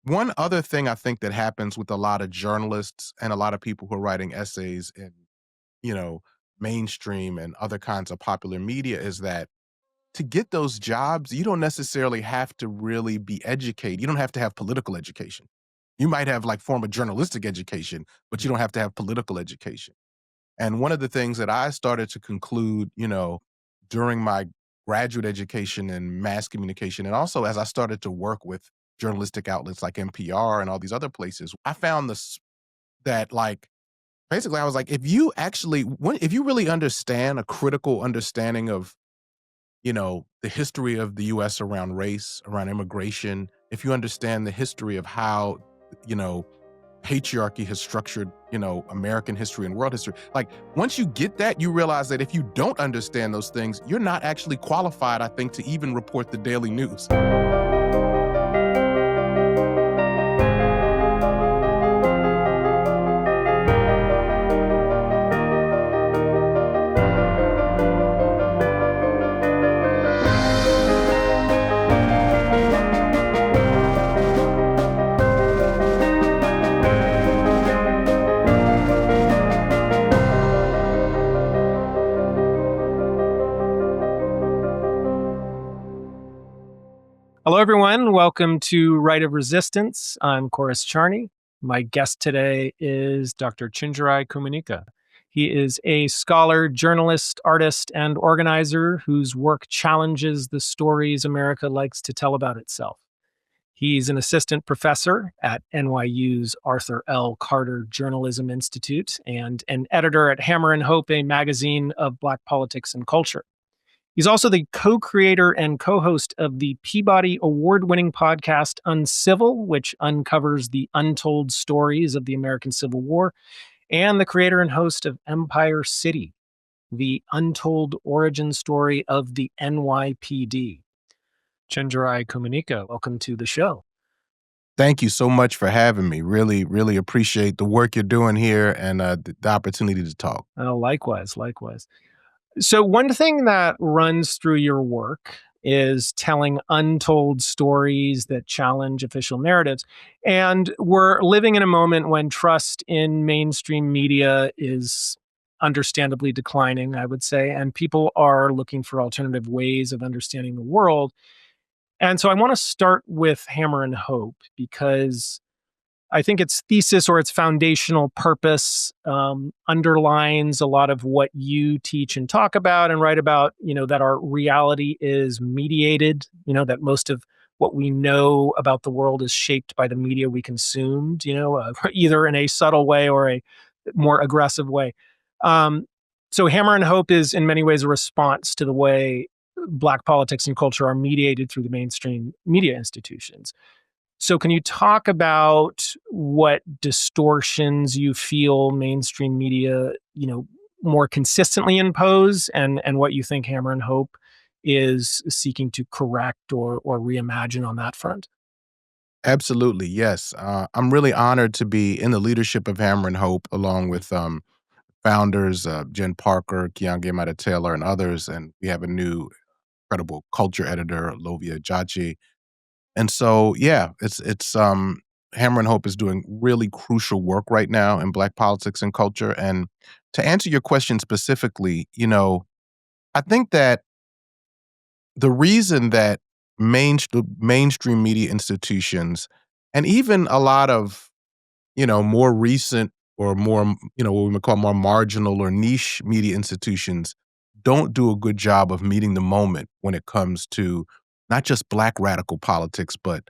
One other thing I think that happens with a lot of journalists and a lot of people who are writing essays in, you know, mainstream and other kinds of popular media is that to get those jobs, you don't necessarily have to really be educated. You don't have to have political education. You might have like formal journalistic education, but you don't have to have political education. And one of the things that I started to conclude, during my graduate education in mass communication, and also as I started to work with journalistic outlets like NPR and all these other places, I found this that like basically I was like, if you really understand a critical understanding of, the history of the US around race, around immigration, if you understand the history of how, you know, patriarchy has structured, American history and world history. Like once you get that, you realize that if you don't understand those things, you're not actually qualified, I think, to even report the daily news. Hello, everyone. Welcome to Right of Resistance. I'm Kuros Charney. My guest today is Dr. Chenjerai Kumanyika. He is a scholar, journalist, artist, and organizer whose work challenges the stories America likes to tell about itself. He's an assistant professor at NYU's Arthur L. Carter Journalism Institute and an editor at Hammer and Hope, a magazine of Black politics and culture. He's also the co-creator and co-host of the Peabody Award-winning podcast Uncivil, which uncovers the untold stories of the American Civil War, and the creator and host of Empire City, the untold origin story of the NYPD. Chenjerai Kumanyika, welcome to the show. Thank you so much for having me. Really, really appreciate the work you're doing here and the opportunity to talk. Likewise. So one thing that runs through your work is telling untold stories that challenge official narratives. And we're living in a moment when trust in mainstream media is understandably declining, I would say, and people are looking for alternative ways of understanding the world. And so I want to start with Hammer and Hope because I think its thesis or its foundational purpose underlines a lot of what you teach and talk about and write about, that our reality is mediated, that most of what we know about the world is shaped by the media we consumed, either in a subtle way or a more aggressive way. So Hammer and Hope is in many ways a response to the way Black politics and culture are mediated through the mainstream media institutions. So can you talk about what distortions you feel mainstream media, more consistently impose and what you think Hammer and Hope is seeking to correct or reimagine on that front? Absolutely, yes. I'm really honored to be in the leadership of Hammer and Hope along with founders Jen Parker, Keeanga Taylor, and others. And we have a new incredible culture editor, Lovia Jachi. And so, yeah, it's Hammer and Hope is doing really crucial work right now in Black politics and culture. And to answer your question specifically, I think that the reason that mainstream media institutions and even a lot of, more recent or more, what we would call more marginal or niche media institutions don't do a good job of meeting the moment when it comes to not just Black radical politics, but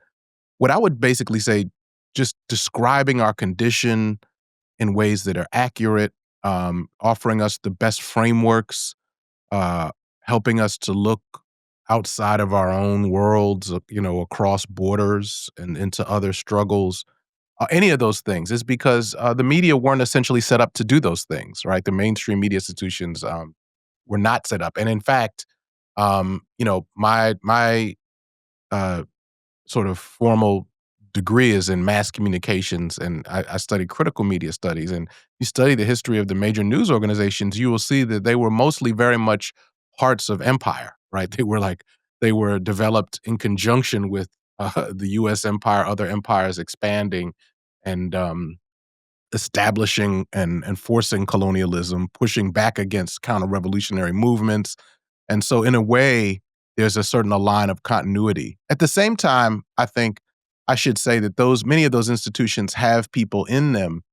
what I would basically say, just describing our condition in ways that are accurate, offering us the best frameworks, uh, helping us to look outside of our own worlds, across borders and into other struggles. Any of those things is because the media weren't essentially set up to do those things, right? The mainstream media institutions were not set up, and in fact, my uh, sort of formal degree is in mass communications, and I study critical media studies. And you study the history of the major news organizations, you will see that they were mostly very much parts of empire, right? They were developed in conjunction with the U.S. empire, other empires expanding and establishing and enforcing colonialism, pushing back against counter-revolutionary movements. And so in a way, there's a certain a line of continuity. At the same time, I think I should say that those many of those institutions have people in them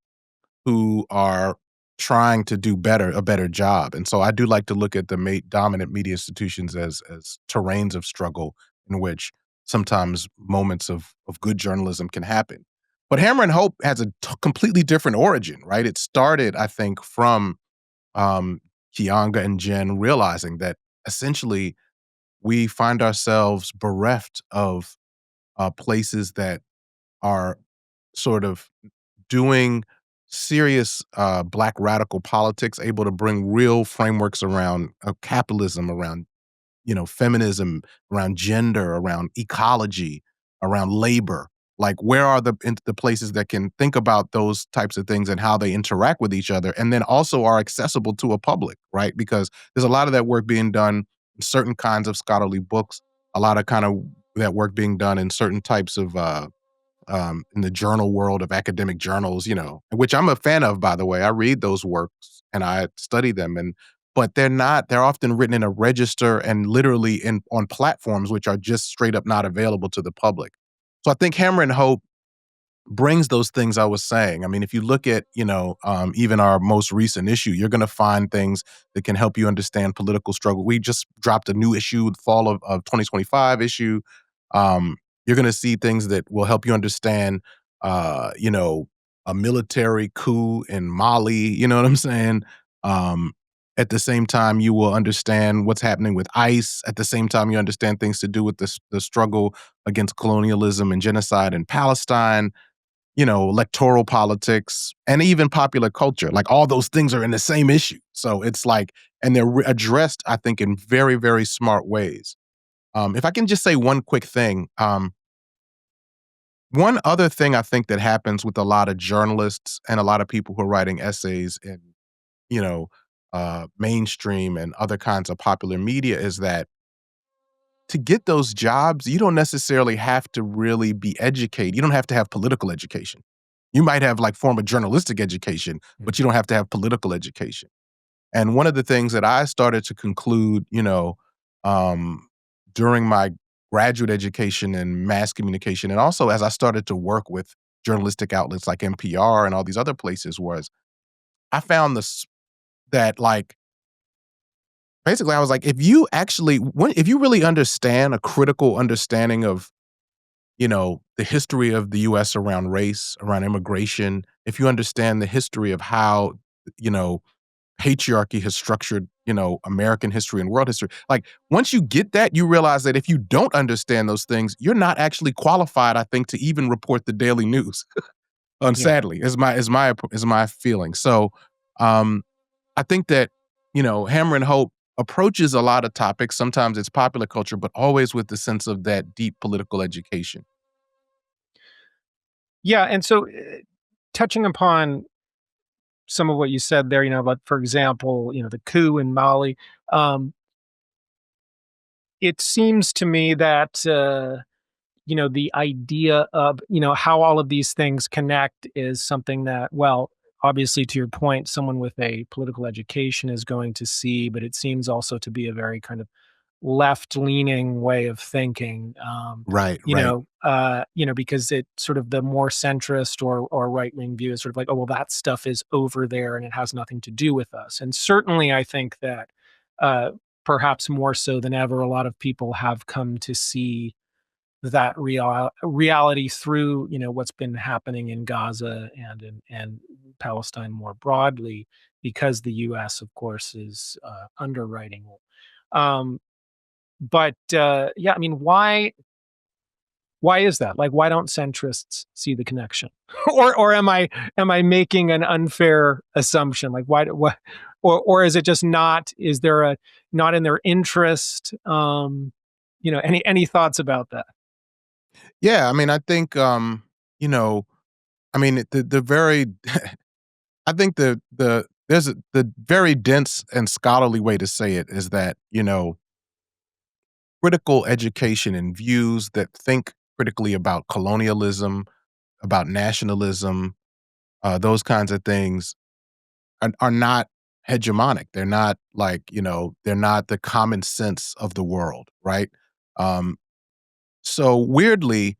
who are trying to do a better job. And so I do like to look at the dominant media institutions as terrains of struggle in which sometimes moments of good journalism can happen. But Hammer and Hope has a completely different origin, right? It started, I think, from um, Kianga and Jen realizing that essentially we find ourselves bereft of places that are sort of doing serious black radical politics, able to bring real frameworks around capitalism, around feminism, around gender, around ecology, around labor. Like, where are the places that can think about those types of things and how they interact with each other, and then also are accessible to a public, right? Because there's a lot of that work being done in certain kinds of scholarly books, a lot of kind of that work being done in certain types of in the journal world of academic journals, which I'm a fan of, by the way. I read those works and I study them, but they're often written in a register and literally on platforms which are just straight up not available to the public. So I think Hammer and Hope brings those things I was saying. I mean, if you look at, even our most recent issue, you're going to find things that can help you understand political struggle. We just dropped a new issue, the fall of 2025 issue. You're going to see things that will help you understand, a military coup in Mali. You know what I'm saying? Um, at the same time, you will understand what's happening with ICE. At the same time, you understand things to do with the struggle against colonialism and genocide in Palestine, electoral politics, and even popular culture. Like, all those things are in the same issue. So it's like, and they're addressed, I think, in very, very smart ways. If I can just say one quick thing, one other thing I think that happens with a lot of journalists and a lot of people who are writing essays in, you know, mainstream and other kinds of popular media is that to get those jobs, you don't necessarily have to really be educated. You don't have to have political education. You might have like formal journalistic education, but you don't have to have political education. And one of the things that I started to conclude, um, during my graduate education in mass communication, and also as I started to work with journalistic outlets like NPR and all these other places, was I found that like basically I was like, if you really understand a critical understanding of the history of the US around race, around immigration, if you understand the history of how, you know, patriarchy has structured, American history and world history. Like, once you get that, you realize that if you don't understand those things, you're not actually qualified, I think, to even report the daily news. Yeah. Sadly, is my feeling. So, um, I think that, Hammer and Hope approaches a lot of topics. Sometimes it's popular culture, but always with the sense of that deep political education. Yeah, and so, touching upon some of what you said there, about, for example, the coup in Mali, um, it seems to me that, the idea of, how all of these things connect is something that, well, obviously, to your point, someone with a political education is going to see, but it seems also to be a very kind of left-leaning way of thinking, Right, right. because it sort of the more centrist or right-wing view is sort of like, "Oh, well, that stuff is over there, and it has nothing to do with us." And certainly, I think that, uh, perhaps more so than ever, a lot of people have come to see that reality through, what's been happening in Gaza and Palestine more broadly, because the US, of course, is, underwriting it. Yeah, I mean, why is that? Like, why don't centrists see the connection? Or am I making an unfair assumption? Like, why or is it just not, is there a not in their interest? Any thoughts about that? Yeah, I mean, I think, you know, I mean, the very I think the very dense and scholarly way to say it is that, critical education and views that think critically about colonialism, about nationalism, those kinds of things are not hegemonic. They're not like, they're not the common sense of the world, right? Um, so weirdly,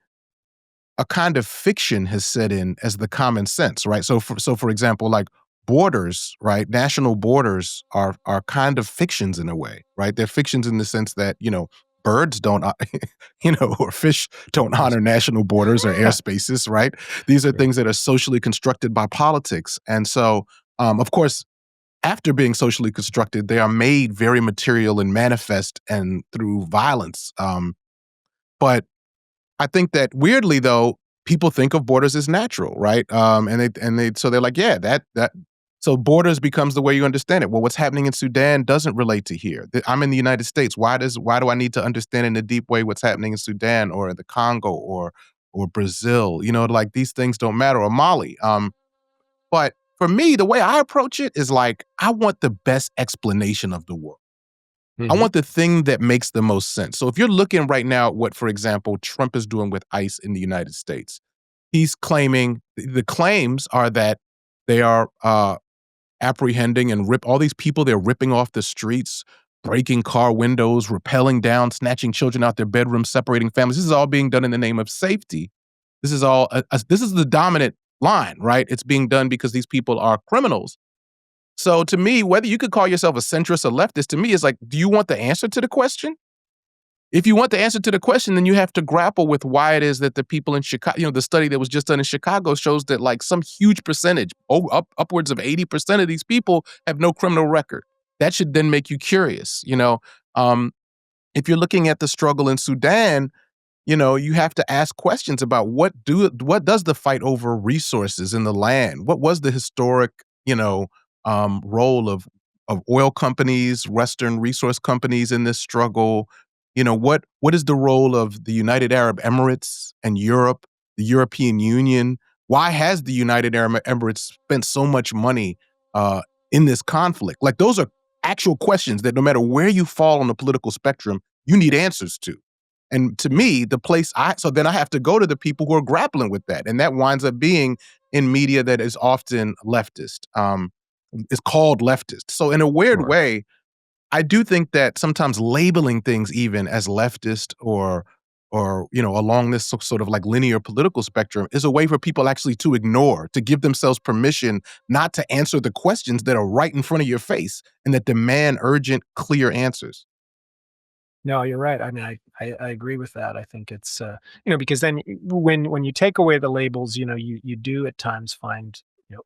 a kind of fiction has set in as the common sense, right? So for example, like borders, right? National borders are kind of fictions in a way, right? They're fictions in the sense that, birds don't, or fish don't Yes. honor national borders or airspaces, right? These are Right. things that are socially constructed by politics. And so, of course, after being socially constructed, they are made very material and manifest and through violence. But I think that weirdly though, people think of borders as natural, right? So they're like, yeah, that so borders becomes the way you understand it. Well, what's happening in Sudan doesn't relate to here. I'm in the United States. Why do I need to understand in a deep way what's happening in Sudan or the Congo or Brazil? Like these things don't matter, or Mali. But for me, the way I approach it is like I want the best explanation of the world. I Mhm. want the thing that makes the most sense. So if you're looking right now at what, for example, Trump is doing with ICE in the United States, he's claiming the claims are that they are apprehending and rip all these people they're ripping off the streets, breaking car windows, rappelling down, snatching children out their bedrooms, separating families. This is all being done in the name of safety. This is all this is the dominant line, right? It's being done because these people are criminals. So to me, whether you could call yourself a centrist or leftist, to me is like, do you want the answer to the question? If you want the answer to the question, then you have to grapple with why it is that the people in Chicago, the study that was just done in Chicago shows that like some huge percentage, upwards of 80% of these people have no criminal record. That should then make you curious. Um, if you're looking at the struggle in Sudan, you have to ask questions about what does the fight over resources in the land? What was the historic, role of oil companies, Western resource companies in this struggle? What is the role of the United Arab Emirates and Europe, the European Union? Why has the United Arab Emirates spent so much money uh, in this conflict? Like those are actual questions that no matter where you fall on the political spectrum, you need answers to. And to me, so then I have to go to the people who are grappling with that. And that winds up being in media that is often leftist. Is called leftist. So in a weird Sure. way, I do think that sometimes labeling things even as leftist or along this sort of like linear political spectrum is a way for people actually to ignore, to give themselves permission not to answer the questions that are right in front of your face and that demand urgent, clear answers. No, you're right. I mean, I agree with that. I think it's because then when you take away the labels, you do at times find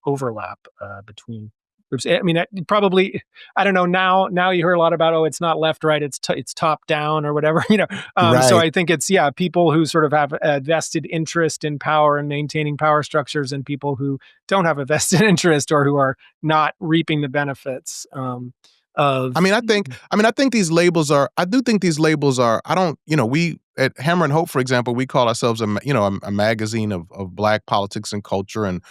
overlap between groups. I mean, probably I don't know. Now you hear a lot about, oh, it's not left right, it's top down or whatever. So Right. I think it's, yeah, people who sort of have a vested interest in power and maintaining power structures, and people who don't have a vested interest or who are not reaping the benefits I of. mean, I think these labels are. I do think these labels are. I don't. We at Hammer and Hope, for example, we call ourselves a magazine of Black politics and culture, and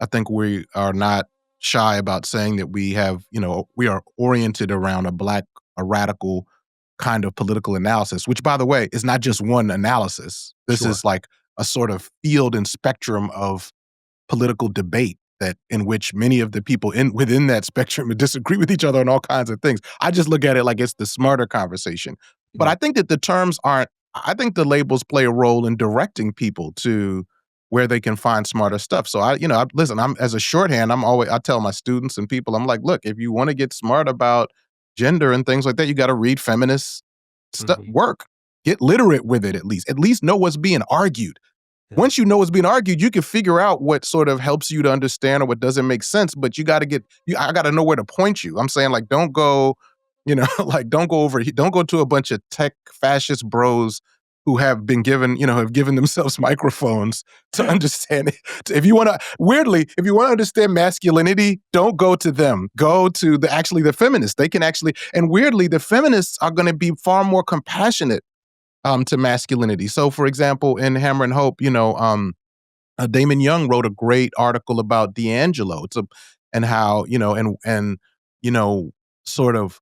I think we are not shy about saying that we are oriented around a radical kind of political analysis. Which, by the way, is not just one analysis. This Sure. is like a sort of field and spectrum of political debate that in which many of the people within that spectrum disagree with each other on all kinds of things. I just look at it like it's the smarter conversation. But Yeah. I think that the terms aren't I think the labels play a role in directing people to where they can find smarter stuff. So listen, I'm as a shorthand, I tell my students and people, I'm like, look, if you want to get smart about gender and things like that, you got to read feminist stuff Mhm. work. Get literate with it at least. At least know what's being argued. Yeah. Once you know what's being argued, you can figure out what sort of helps you to understand or what doesn't make sense. But I got to know where to point you. I'm saying like, don't go, like don't go to a bunch of tech fascist bros who have been given, have given themselves microphones to understand it. If you want to understand masculinity, don't go to them. Go to the feminists. They can actually, and weirdly, the feminists are going to be far more compassionate to masculinity. So, for example, in Hammer and Hope, Damon Young wrote a great article about D'Angelo. And how and you know sort of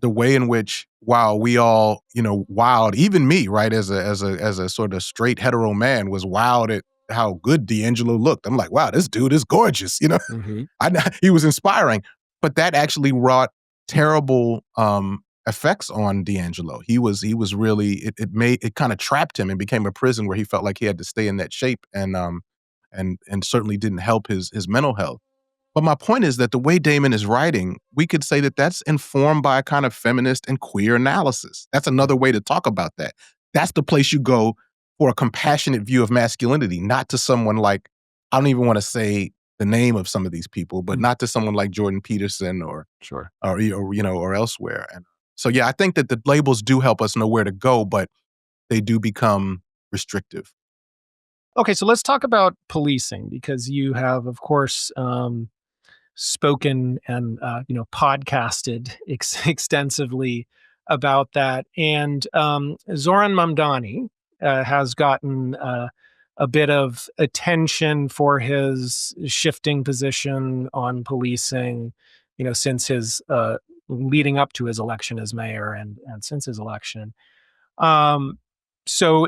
the way in which, while we all, wowed, even me, right, as a sort of straight hetero man, was wowed at how good D'Angelo looked. I'm like, wow, this dude is gorgeous. Hmm. He was inspiring, but that actually wrought terrible effects on D'Angelo. He was really, it kind of trapped him and became a prison where he felt like he had to stay in that shape, and certainly didn't help his mental health. But my point is that the way Damon is writing, we could say that that's informed by a kind of feminist and queer analysis. That's another way to talk about that. That's the place you go for a compassionate view of masculinity, not to someone like, I don't even want to say the name of some of these people, but not to someone like Jordan Peterson or Sure. or elsewhere. And so yeah, I think that the labels do help us know where to go, but they do become restrictive. Okay, so let's talk about policing because you have, of course, spoken and podcasted extensively about that. And Zoran Mamdani has gotten a bit of attention for his shifting position on policing, since his leading up to his election as mayor and since his election. Um, so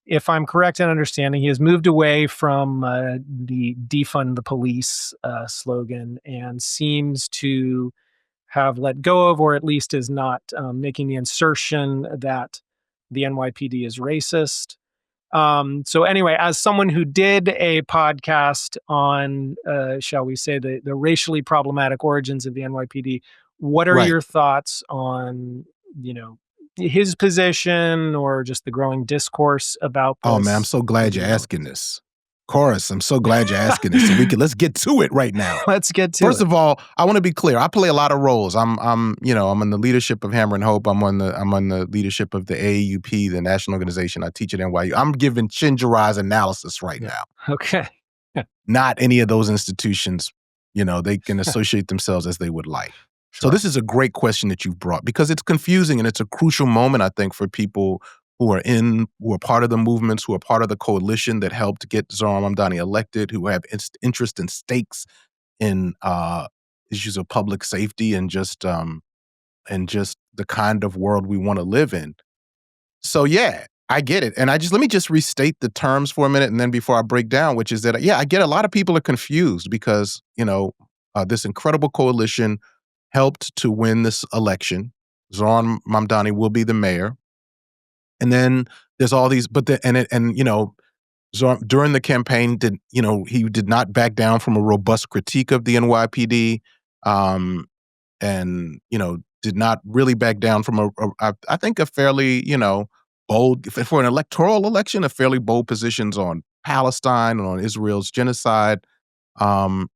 if I'm correct in understanding, he has moved away from the defund the police slogan and seems to have let go of, or at least is not making the insertion that the NYPD is racist. So anyway, as someone who did a podcast on, shall we say, the racially problematic origins of the NYPD, what are Right. your thoughts on, you know, his position or just the growing discourse about Oh man, I'm this so glad as a you're result asking this. Chorus, I'm so glad you're asking this. So let's get to it right now. Let's get to First it. of all, I want to be clear. I play a lot of roles. I'm in the leadership of Hammer and Hope. I'm on the leadership of the AAUP, the national organization. I teach at NYU. I'm giving Chenjerai's analysis right Yeah. now. Okay. Not any of those institutions. They can associate themselves as they would like. So Sure. this is a great question that you've brought because it's confusing and it's a crucial moment, I think, for people who are part of the movements, who are part of the coalition that helped get Zohran Mamdani elected, who have interest and stakes in issues of public safety and just the kind of world we want to live in. So yeah, I get it. And let me just restate the terms for a minute and then before I break down, which is that yeah, I get a lot of people are confused because, this incredible coalition helped to win this election. Zohran Mamdani will be the mayor. And then there's all these, but the and it and during the campaign, he did not back down from a robust critique of the NYPD, and did not really back down from I think a fairly bold for an electoral election, a fairly bold positions on Palestine and on Israel's genocide. Um,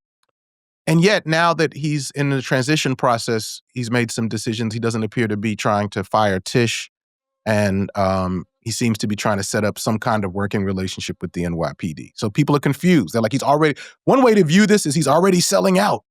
and yet now that he's in the transition process, he's made some decisions. He doesn't appear to be trying to fire Tish, and he seems to be trying to set up some kind of working relationship with the NYPD. So people are confused. They're like, he's already. One way to view this is he's already selling out.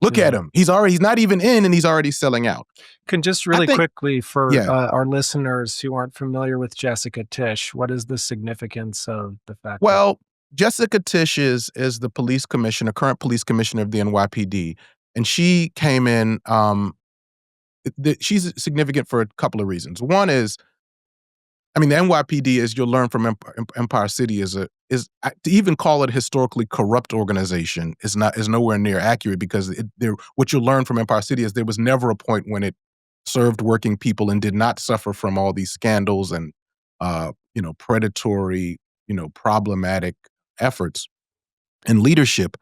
Look at Mhm. him. He's not even in, and he's already selling out. Can just I really think, quickly for yeah. our listeners who aren't familiar with Jessica Tish, what is the significance of the fact that? Well, Jessica Tish is the police commissioner, current police commissioner of the NYPD, and she came in. She's significant for a couple of reasons. One is, I mean, the NYPD, as you'll learn from Empire City, to even call it a historically corrupt organization is nowhere near accurate because what you'll learn from Empire City is there was never a point when it served working people and did not suffer from all these scandals and predatory, problematic efforts and leadership.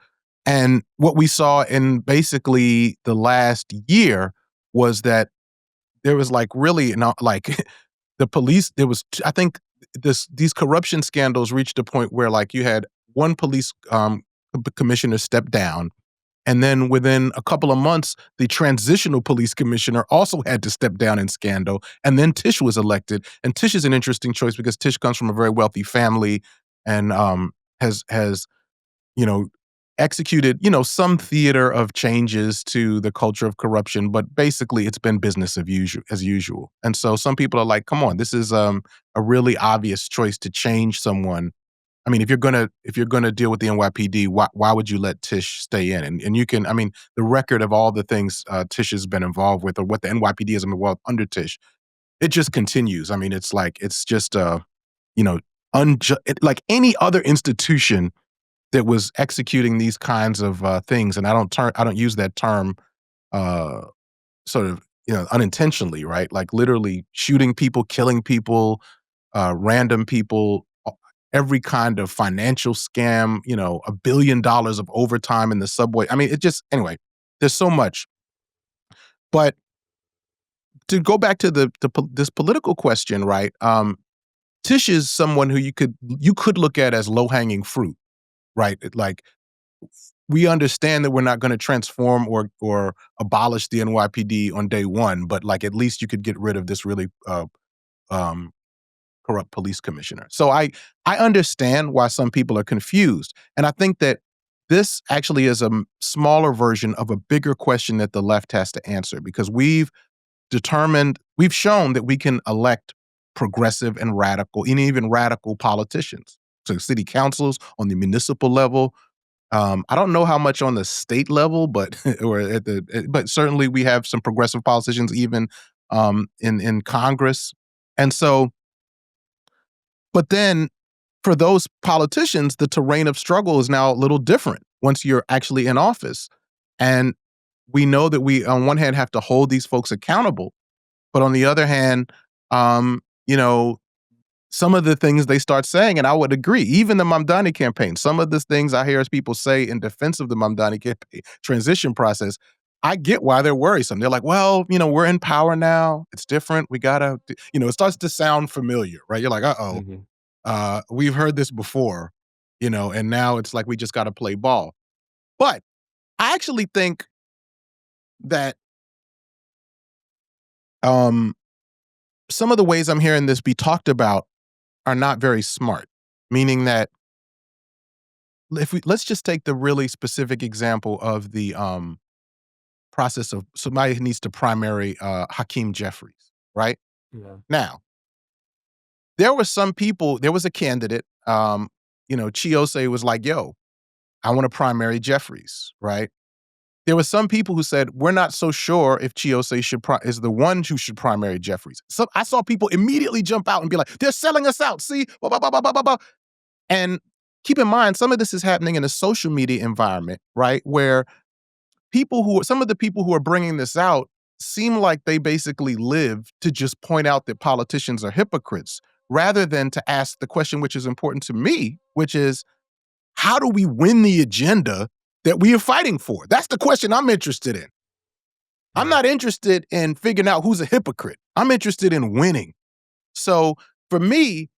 And what we saw in basically the last year was that there was like really not like the police, there was, I think these corruption scandals reached a point where like you had one police commissioner step down. And then within a couple of months, the transitional police commissioner also had to step down in scandal. And then Tish was elected. And Tish is an interesting choice because Tish comes from a very wealthy family and has you know, executed, some theater of changes to the culture of corruption, but basically it's been business as usual. And so some people are like, come on, this is a really obvious choice to change someone I mean, if you're gonna deal with the NYPD, why would you let Tish stay in? And you can, I mean, the record of all the things Tish has been involved with, or what the NYPD has been involved under Tish, it just continues. I mean, it's like it's just you know, like any other institution that was executing these kinds of things, and I don't use that term uh, sort of unintentionally, right? Like literally shooting people, killing people, random people, every kind of financial scam, $1 billion of overtime in the subway. I mean, it just anyway. There's so much, but to go back to this political question, right? Tish is someone who you could look at as low hanging fruit, right? Like we understand that we're not going to transform or abolish the NYPD on day one, but like at least you could get rid of this really um, corrupt police commissioner. So I understand why some people are confused, and I think that this actually is a smaller version of a bigger question that the left has to answer because we've shown that we can elect progressive and radical, and even radical politicians. So city councils on the municipal level. I don't know how much on the state level, but but certainly we have some progressive politicians even in Congress. And so, but then for those politicians, the terrain of struggle is now a little different once you're actually in office. And we know that we, on one hand, have to hold these folks accountable, but on the other hand, you know, some of the things they start saying, and I would agree, even the Mamdani campaign, some of the things I hear people say in defense of the Mamdani campaign transition process, I get why they're worrisome. They're like, well, we're in power now. It's different. We gotta, it starts to sound familiar, right? You're like, uh-oh, Mhm. we've heard this before, and now it's like we just gotta play ball. But I actually think that um, some of the ways I'm hearing this be talked about are not very smart, meaning that let's just take the really specific example of the process of somebody who needs to primary Hakeem Jeffries, right? Yeah. Now, there was a candidate, Chiose was like, yo, I want to primary Jeffries, right? There were some people who said, we're not so sure if Chiose is the one who should primary Jeffries. So I saw people immediately jump out and be like, they're selling us out. See, blah, blah, blah, blah, blah, blah, blah. And keep in mind, some of this is happening in a social media environment, right? Where some of the people who are bringing this out seem like they basically live to just point out that politicians are hypocrites rather than to ask the question, which is important to me, which is, how do we win the agenda that we are fighting for? That's the question I'm interested in. I'm Yeah. not interested in figuring out who's a hypocrite. I'm interested in winning. So for me,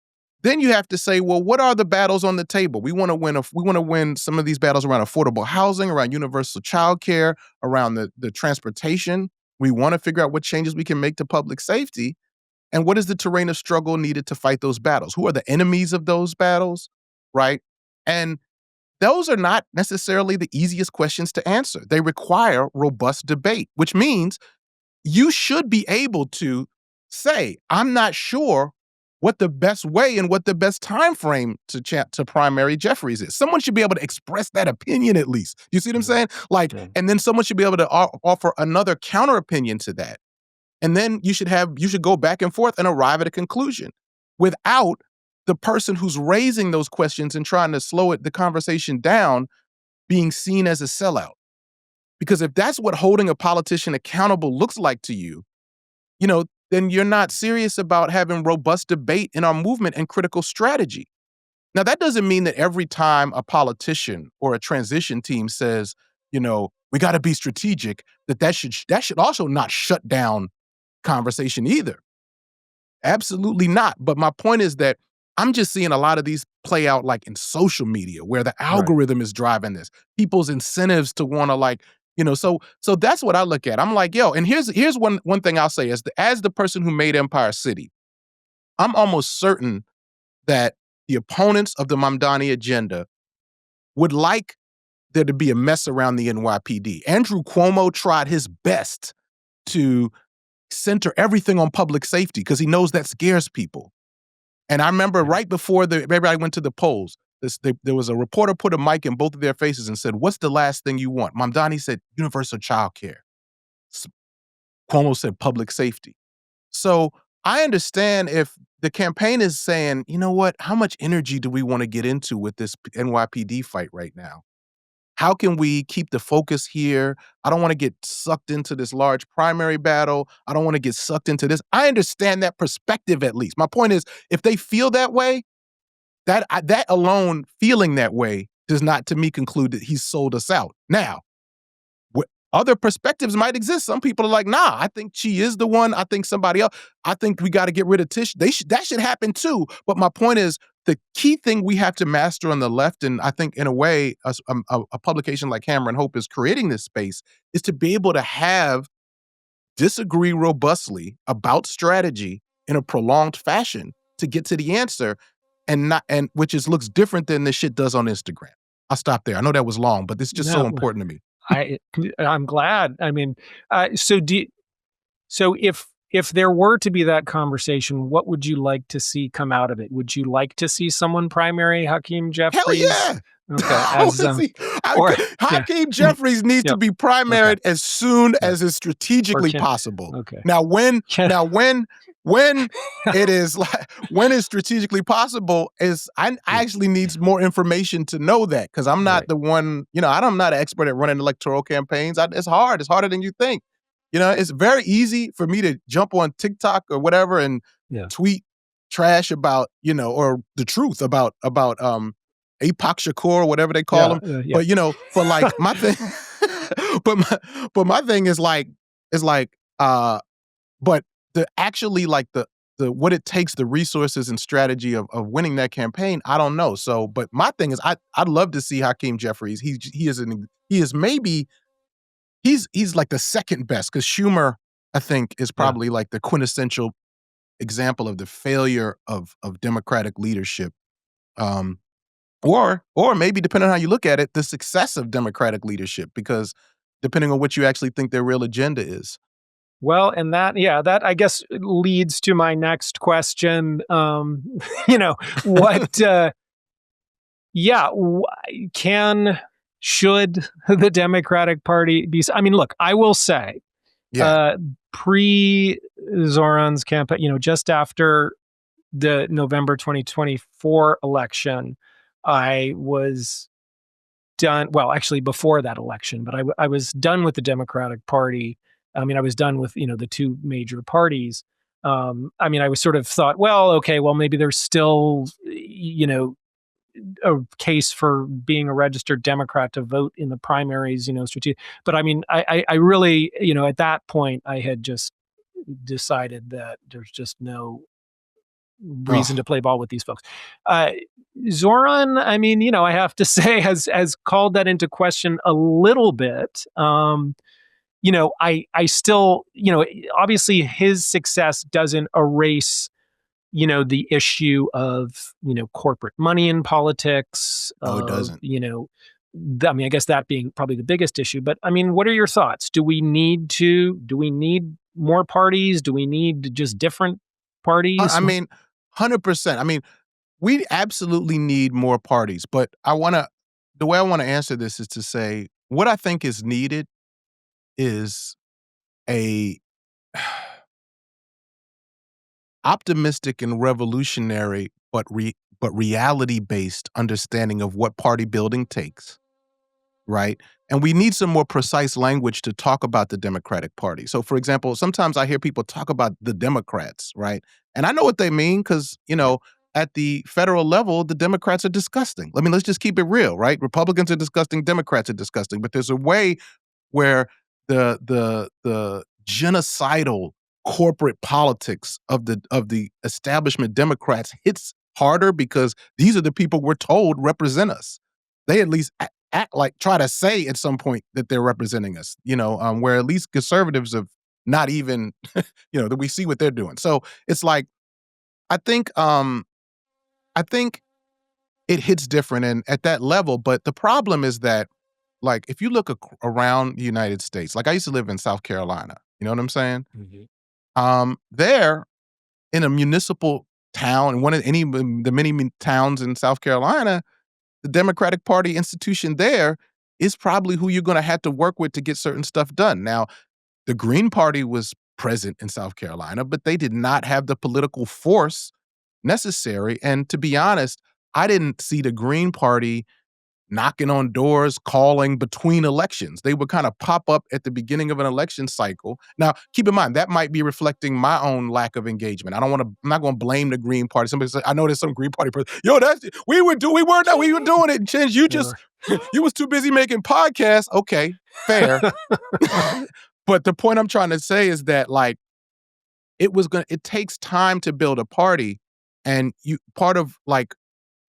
then you have to say, well, what are the battles on the table? We want to win. We want to win some of these battles around affordable housing, around universal childcare, around the transportation. We want to figure out what changes we can make to public safety, and what is the terrain of struggle needed to fight those battles? Who are the enemies of those battles, right? And those are not necessarily the easiest questions to answer. They require robust debate, which means you should be able to say, I'm not sure what the best way and what the best time frame to primary Jeffries is. Someone should be able to express that opinion at least. You see what I'm Mhm. saying? Like, Yeah. and then someone should be able to offer another counter opinion to that. And then you should go back and forth and arrive at a conclusion without the person who's raising those questions and trying to the conversation down being seen as a sellout. Because if that's what holding a politician accountable looks like to you, then you're not serious about having robust debate in our movement and critical strategy. Now, that doesn't mean that every time a politician or a transition team says, we got to be strategic, that should also not shut down conversation either. Absolutely not. But my point is that I'm just seeing a lot of these play out like in social media where the Right. algorithm is driving this. People's incentives to want to so that's what I look at. I'm like, yo, and here's one thing I'll say as the person who made Empire City, I'm almost certain that the opponents of the Mamdani agenda would like there to be a mess around the NYPD. Andrew Cuomo tried his best to center everything on public safety because he knows that scares people. And I remember Yeah. right before everybody went to the polls, there was a reporter put a mic in both of their faces and said, "What's the last thing you want?" Mamdani said, "Universal child care." Cuomo said, "Public safety." So I understand if the campaign is saying, you know what, how much energy do we want to get into with this NYPD fight right now? How can we keep the focus here? I don't want to get sucked into this large primary battle. I don't want to get sucked into this. I understand that perspective at least. My point is, if they feel that way, that alone, feeling that way, does not to me conclude that he's sold us out. Now, other perspectives might exist. Some people are like, nah, I think she is the one. I think somebody else. I think we got to get rid of Tish. That should happen too. But my point is, the key thing we have to master on the left, and I think in a way, a publication like Hammer and Hope is creating this space, is to be able to disagree robustly about strategy in a prolonged fashion to get to the answer, and which looks different than this shit does on Instagram. I'll stop there. I know that was long, but this is just so No, important to me. I I'm glad. I mean, so if there were to be that conversation, what would you like to see come out of it? Would you like to see someone primary Hakeem Hell Jeffries? yeah. Okay, I as wanna see or yeah, Hakeem Jeffries needs yeah, to be okay, primaried as soon yeah, as is or strategically Chen, possible. okay, Now when Chen, now when when it is like when it's strategically possible is I yeah, actually needs more information to know that because I'm not right, the one, I'm not an expert at running electoral campaigns. It's hard. It's harder than you think. It's very easy for me to jump on TikTok or whatever and yeah, tweet trash about, or the truth about Apoc Shakur, whatever they call yeah, him. yeah, But for like my thing, but my thing is like, but the actually like the what it takes, the resources and strategy of winning that campaign, I don't know. So, but my thing is, I'd love to see Hakeem Jeffries. He is maybe he's like the second best because Schumer, I think, is yeah. probably like the quintessential example of the failure of Democratic leadership. Um, or maybe depending on how you look at it, the success of Democratic leadership, because depending on what you actually think their real agenda is. Well, and that I guess leads to my next question. You know, what? Yeah, can should the Democratic Party be? I mean, look, I will say, Yeah. uh, pre Zoran's campaign, just after the November 2024 election, I was done. Well, actually, before that election, but I was done with the Democratic Party. I mean, I was done with the two major parties. I mean, I was sort of thought, well, okay, well, maybe there's still a case for being a registered Democrat to vote in the primaries, strategic. But I mean, I really, at that point, I had just decided that there's just no reason Oh, to play ball with these folks. Uh, Zoran, I mean, I have to say, has called that into question a little bit. I still, obviously his success doesn't erase the issue of corporate money in politics, no, it of doesn't. I mean, I guess that being probably the biggest issue. But I mean, what are your thoughts? Do we need more parties? Do we need just different I parties? mean, 100%. I mean, we absolutely need more parties, but the way I want to answer this is to say what I think is needed is a optimistic and revolutionary, but reality based understanding of what party building takes, right? And we need some more precise language to talk about the Democratic Party. So, for example, sometimes I hear people talk about the Democrats, right? And I know what they mean because, Right. at the federal level, the Democrats are disgusting. I mean, let's just keep it real, right? Republicans are disgusting, Democrats are disgusting. But there's a way where the genocidal corporate politics of the establishment Democrats hits harder because these are the people we're told represent us. They at least act like try to say at some point that they're representing us. Where at least conservatives have not even that we see what they're doing. So it's like I think I think it hits different and at that level. But the problem is that, like, if you look around the United States, like I used to live in South Carolina, you know what I'm saying? Mhm. There in a municipal town, one of the many towns in South Carolina, the Democratic Party institution there is probably who you're going to have to work with to get certain stuff done. Now, the Green Party was present in South Carolina, but they did not have the political force necessary. And to be honest, I didn't see the Green Party knocking on doors, calling between elections. They would kind of pop up at the beginning of an election cycle. Now, keep in mind that might be reflecting my own lack of engagement. I'm not going to blame the Green Party. Somebody said, I know there's some Green Party person. Yo, we were doing it. Chinch, you just you was too busy making podcasts. Okay, fair. But the point I'm trying to say is that like it takes time to build a party, and you part of like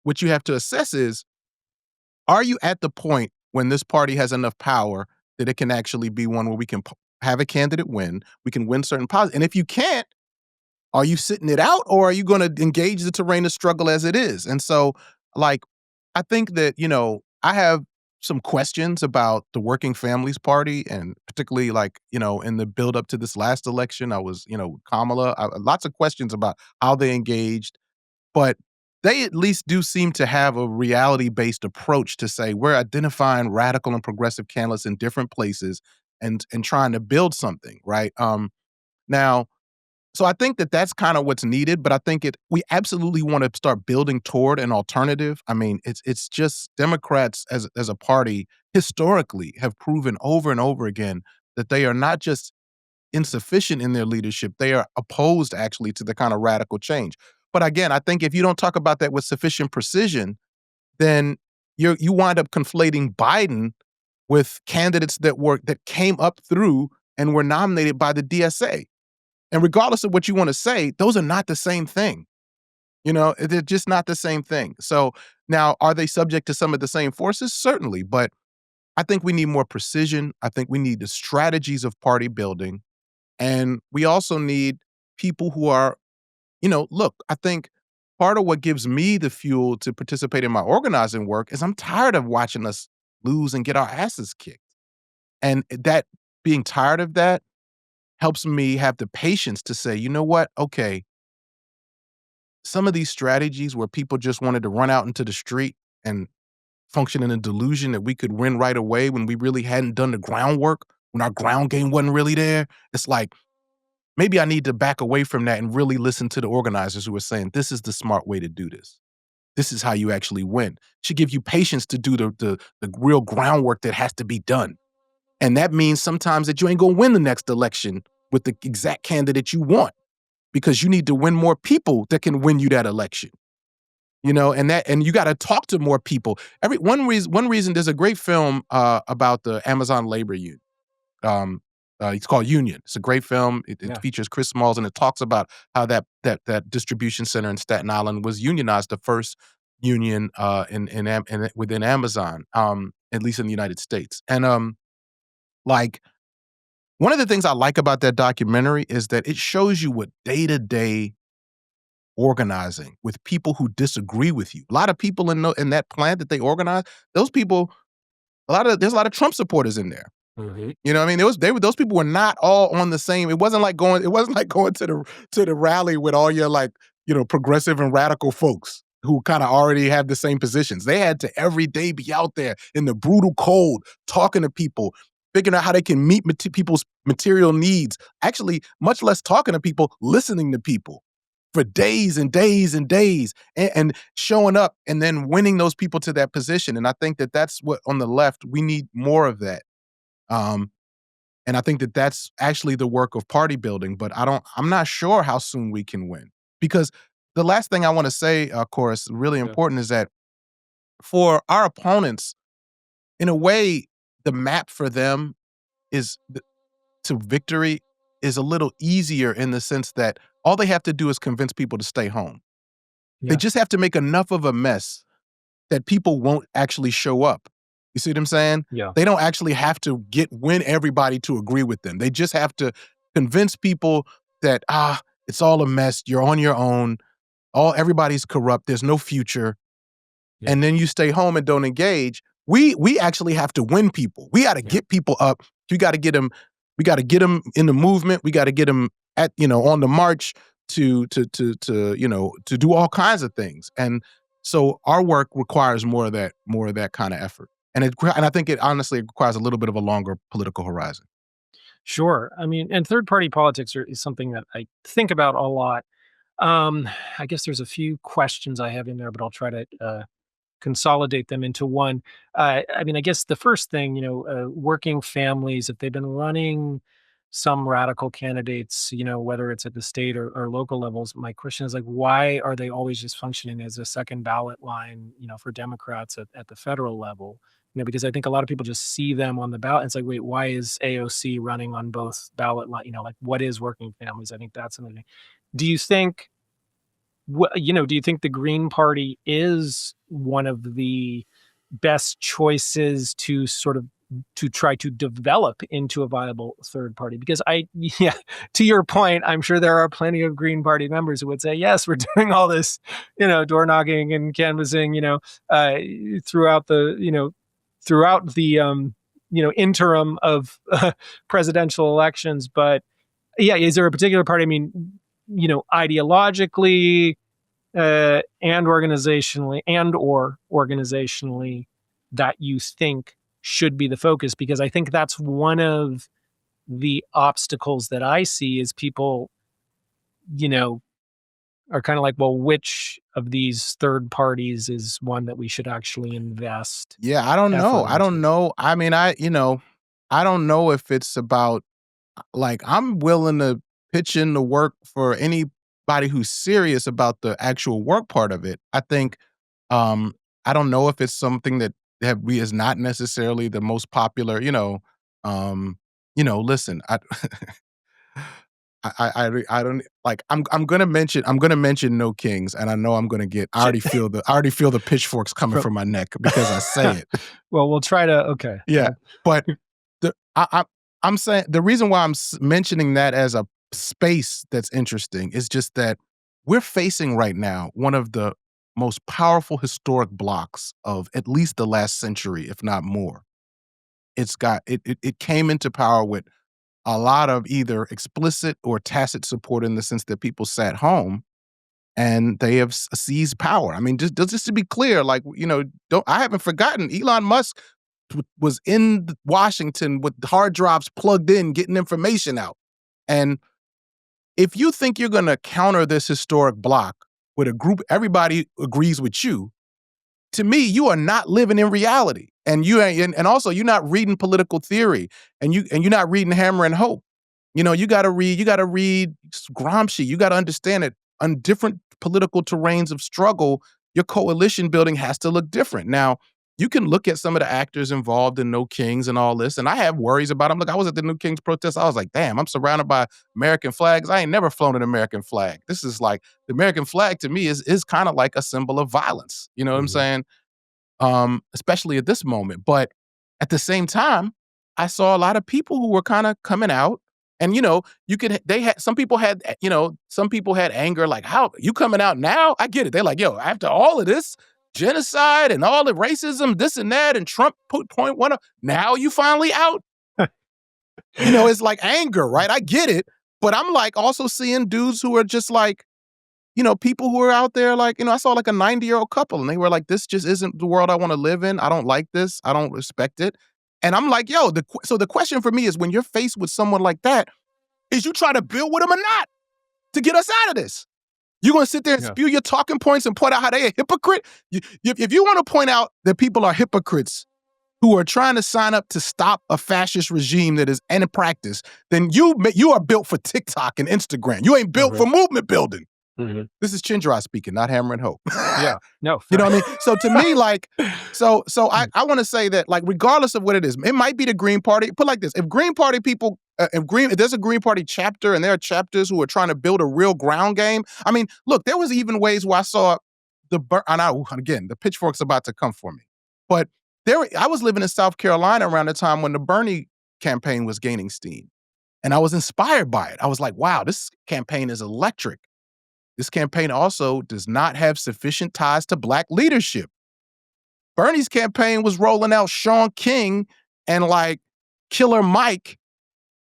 what you have to assess is, are you at the point when this party has enough power that it can actually be one where we can have a candidate win, we can win certain positives, and if you can't, are you sitting it out, or are you going to engage the terrain of struggle as it is? And so, like, I think that, I have some questions about the Working Families Party, and particularly, like, in the build up to this last election, I was, Kamala, lots of questions about how they engaged, but they at least do seem to have a reality-based approach to say, we're identifying radical and progressive candidates in different places and trying to build something, right? Now, so I think that that's kind of what's needed, but I think we absolutely want to start building toward an alternative. I mean, it's just Democrats as a party historically have proven over and over again that they are not just insufficient in their leadership, they are opposed actually to the kind of radical change. But again, I think if you don't talk about that with sufficient precision, then you wind up conflating Biden with candidates that came up through and were nominated by the DSA. And regardless of what you want to say, those are not the same thing. They're just not the same thing. So now, are they subject to some of the same forces? Certainly. But I think we need more precision. I think we need the strategies of party building. And we also need people who are, look, I think part of what gives me the fuel to participate in my organizing work is I'm tired of watching us lose and get our asses kicked. And that being tired of that helps me have the patience to say, you know what? Okay, some of these strategies where people just wanted to run out into the street and function in a delusion that we could win right away when we really hadn't done the groundwork, when our ground game wasn't really there. It's like, maybe I need to back away from that and really listen to the organizers who are saying, this is the smart way to do this. This is how you actually win. It should give you patience to do the real groundwork that has to be done. And that means sometimes that you ain't gonna win the next election with the exact candidate you want, because you need to win more people that can win you that election. And you got to talk to more people. One reason there's a great film about the Amazon labor union. It's called Union. It's a great film. It Yeah. features Chris Smalls, and it talks about how that distribution center in Staten Island was unionized, the first union within Amazon, at least in the United States. And like, one of the things I like about that documentary is that it shows you what day-to-day organizing with people who disagree with you. A lot of people in that plant that they organize, those people, there's a lot of Trump supporters in there. Mhm. You know what I mean? Those people were not all on the same. It wasn't like going to the rally with all your, like, progressive and radical folks who kind of already have the same positions. They had to every day be out there in the brutal cold, talking to people, figuring out how they can meet people's material needs. Actually, much less talking to people, listening to people for days and days and days, and showing up and then winning those people to that position. And I think that that's what, on the left, we need more of that. Um, and I think that that's actually the work of party building, but I'm not sure how soon we can win. Because the last thing I want to say, of course, really Yeah. important, is that for our opponents, in a way, the map for them to victory is a little easier, in the sense that all they have to do is convince people to stay home. They Yeah. just have to make enough of a mess that people won't actually show up. You see what I'm saying? Yeah. They don't actually have to win everybody to agree with them. They just have to convince people that, it's all a mess. You're on your own. Everybody's corrupt. There's no future. Yeah. And then you stay home and don't engage. We actually have to win people. We got to Yeah. get people up. We got to get them. We got to get them in the movement. We got to get them on the march to do all kinds of things. And So our work requires more of that kind of effort. And I think it honestly requires a little bit of a longer political horizon. Sure. I mean, and third party politics is something that I think about a lot. Um, I guess there's a few questions I have in there, but I'll try to consolidate them into one. I mean, I guess the first thing, working families, if they've been running some radical candidates, whether it's at the state or local levels, my question is like, why are they always just functioning as a second ballot line, for Democrats at the federal level? Because I think a lot of people just see them on the ballot. It's like, wait, why is AOC running on both ballot line? Like what is working families? I think that's something. Do you think do you think the Green Party is one of the best choices to sort of to try to develop into a viable third party? Because yeah, to your point, I'm sure there are plenty of Green Party members who would say, yes, we're doing all this, door knocking and canvassing, uh, throughout the, throughout the, interim of presidential elections. But yeah, is there a particular party? I mean, ideologically, and organizationally that you think should be the focus, because I think that's one of the obstacles that I see is people, you know, are kind of like, well, which of these third parties is one that we should actually invest Yeah, I don't know. effort I don't into? know. I mean, I don't know if it's about like I'm willing to pitch in the work for anybody who's serious about the actual work part of it. I think um I don't know if it's something that we is not necessarily the most popular, um listen, I don't like I'm gonna mention No Kings, and I know I'm gonna get I already feel the pitchforks coming From from my neck because I say it. well, we'll try to okay. Yeah, Well, but the I'm saying the reason why mentioning that as a space that's interesting is just that we're facing right now one of the most powerful historic blocks of at least the last century, if not more. It came into power with a lot of either explicit or tacit support in the sense that people sat home and they have seized power. I mean, just to be clear, like don't I haven't forgotten Elon Musk was in Washington with hard drives plugged in, getting information out. And if you think you're going to counter this historic block with a group, everybody agrees with you, to me, you are not living in reality. And and also you're not reading political theory and you're not reading Hammer and Hope. You gotta read Gramsci. You gotta understand that on different political terrains of struggle, your coalition building has to look different. Now, you can look at some of the actors involved in No Kings and all this, and I have worries about them. Look, I was at the No Kings protest. I was like, damn, I'm surrounded by American flags. I ain't never flown an American flag. This is like the American flag to me is kind of like a symbol of violence. You know what I'm mhm. saying? Especially at this moment. But at the same time, I saw a lot of people who were kind of coming out. And you could they had some people had anger like, how you coming out now? I get it. They're like, yo, after all of this genocide and all the racism, this and that, and Trump put point one up, now you finally out. It's like anger, right? I get it. But I'm like also seeing dudes who are just like, people who are out there like, I saw like a 90-year-old couple and they were like, this just isn't the world I want to live in. I don't like this. I don't respect it. And I'm like, yo, so the question for me is when you're faced with someone like that, is you try to build with them or not to get us out of this? You're going to sit there and Yeah. spew your talking points and point out how they a hypocrite? If you want to point out that people are hypocrites who are trying to sign up to stop a fascist regime that is in practice, then you are built for TikTok and Instagram. You ain't built for Mhm. movement building. Mhm. This is Chenjerai speaking, not Hammer and Hope. Yeah. No, You know fair. what I mean? So to me, like, I want to say that, like, regardless of what it is, it might be the Green Party. Put like this: if Green Party people, if there's a Green Party chapter and there are chapters who are trying to build a real ground game. I mean, look, there was even ways where I saw again, the pitchfork's about to come for me, but I was living in South Carolina around the time when the Bernie campaign was gaining steam, and I was inspired by it. I was like, wow, this campaign is electric. This campaign also does not have sufficient ties to Black leadership. Bernie's campaign was rolling out Shaun King and like Killer Mike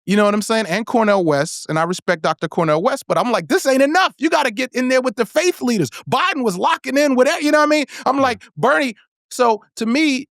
You know what I'm saying? And Cornel West, and I respect Dr. Cornel West, but I'm like, this ain't enough. You got to get in there with the faith leaders. Biden was locking in with that. You know what I mean? I'm Yeah. like, Bernie. So to me,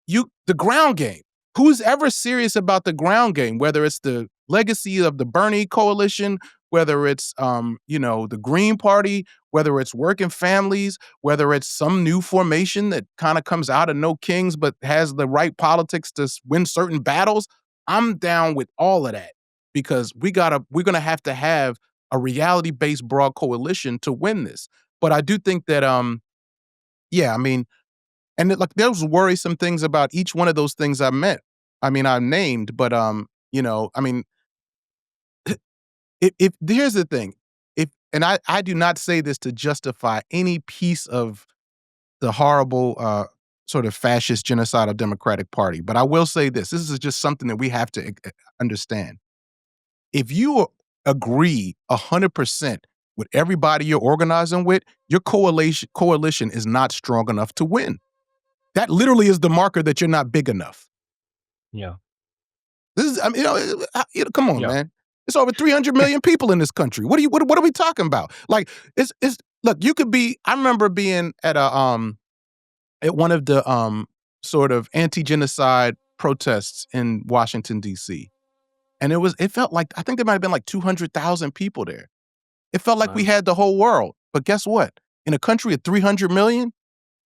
the ground game. Who's ever serious about the ground game? Whether it's the legacy of the Bernie coalition, whether it's the Green Party, whether it's working families, whether it's some new formation that kind of comes out of no kings but has the right politics to win certain battles. I'm down with all of that because we're gonna have to have a reality-based broad coalition to win this. But I do think that yeah, I mean, and like there was worrisome things about each one of those things I named, but I mean, if here's the thing, if and I do not say this to justify any piece of the horrible sort of fascist genocidal Democratic Party, but I will say this: this is just something that we have to understand. If you agree 100% with everybody you're organizing with, your coalition is not strong enough to win. That literally is the marker that you're not big enough. Yeah. This is, I mean, come on, Yeah. man. It's over 300 million people in this country. What are we talking about? Like, it's look, you could be. I remember being at at one of the sort of anti-genocide protests in Washington D.C. and it felt like I think there might have been like 200,000 people there. It felt like we Wow. had the whole world. But guess what? In a country of 300 million,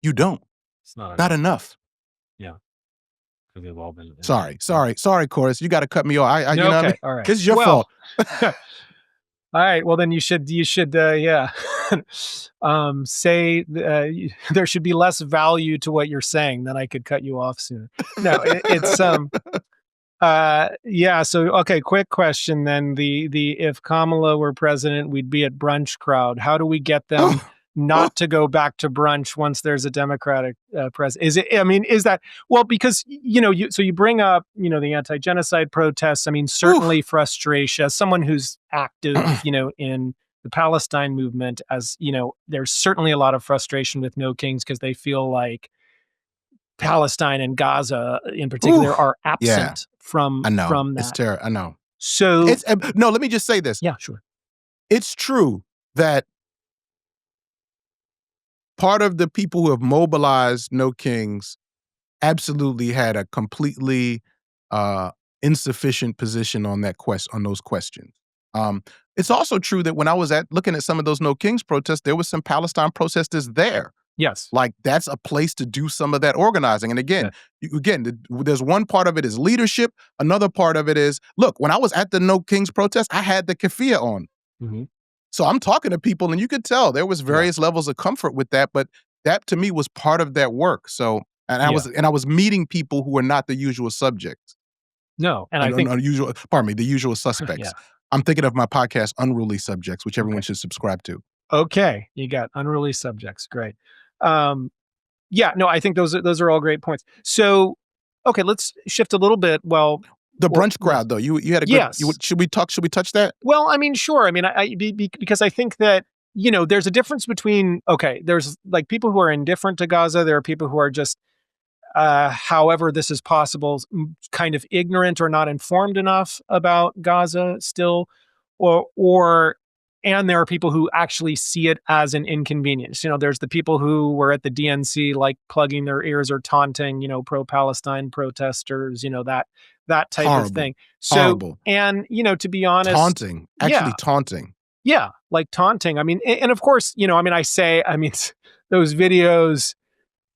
you don't. It's not Not enough. enough. Yeah. Because we've all been. Sorry, Chorus. You got to cut me off. You know what I mean? Okay. All right. This is your Well, fault. all right. Well, then you should yeah, say there should be less value to what you're saying. Then I could cut you off soon. No, it's yeah. So okay, quick question then. The if Kamala were president, we'd be at brunch crowd. How do we get them not to go back to brunch once there's a Democratic president? Is it? I mean, is that well? Because you bring up the anti-genocide protests. I mean, certainly frustration. As someone who's active, in the Palestine movement, as there's certainly a lot of frustration with No Kings because they feel like Palestine and Gaza in particular are Yeah, absent from I know. It's that. terrible. I know. So It's no. Let me just say this. yeah, sure. It's true that part of the people who have mobilized No Kings absolutely had a completely uh, insufficient position on on those questions. It's also true that when I was looking at some of those No Kings protests, there was some Palestine protesters there. Yes. Like that's a place to do some of that organizing. And again, there's one part of it is leadership. Another part of it is, look, when I was at the No Kings protest, I had the keffiyeh on. Mm-hmm. So I'm talking to people and you could tell there was various levels of comfort with that, but that to me was part of that work. So, I was meeting people who were not the usual subjects. No, and I think the usual suspects. Yeah. I'm thinking of my podcast, Unruly Subjects, which everyone Okay. should subscribe to. Okay, you got unruly subjects. Great. Yeah, no, I think those are all great points. So, okay, let's shift a little bit. Well, The brunch crowd, though, you had a good. Yes. Should we touch that? Well, I mean, sure. I mean, because I think that there's a difference between there's like people who are indifferent to Gaza. There are people who are just, however this is possible, kind of ignorant or not informed enough about Gaza still, and there are people who actually see it as an inconvenience. There's the people who were at the DNC, like plugging their ears or taunting, pro-Palestine protesters, that type of thing. So, Horrible. and, to be honest, Taunting, actually taunting. Yeah, like taunting. I mean, and of course, those videos,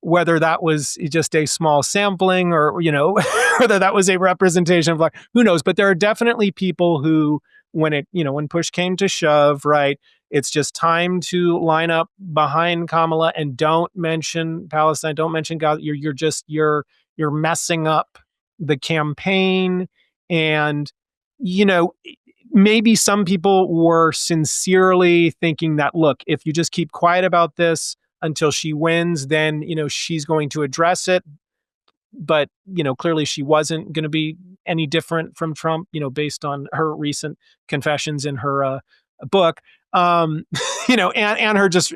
whether that was just a small sampling or, whether that was a representation of who knows, but there are definitely people who, when push came to shove, right, it's just time to line up behind Kamala and don't mention Palestine, don't mention Gaza. You're messing up the campaign. And, maybe some people were sincerely thinking that, look, if you just keep quiet about this until she wins, then, she's going to address it. But, clearly she wasn't going to be any different from Trump, based on her recent confessions in her book. And her just,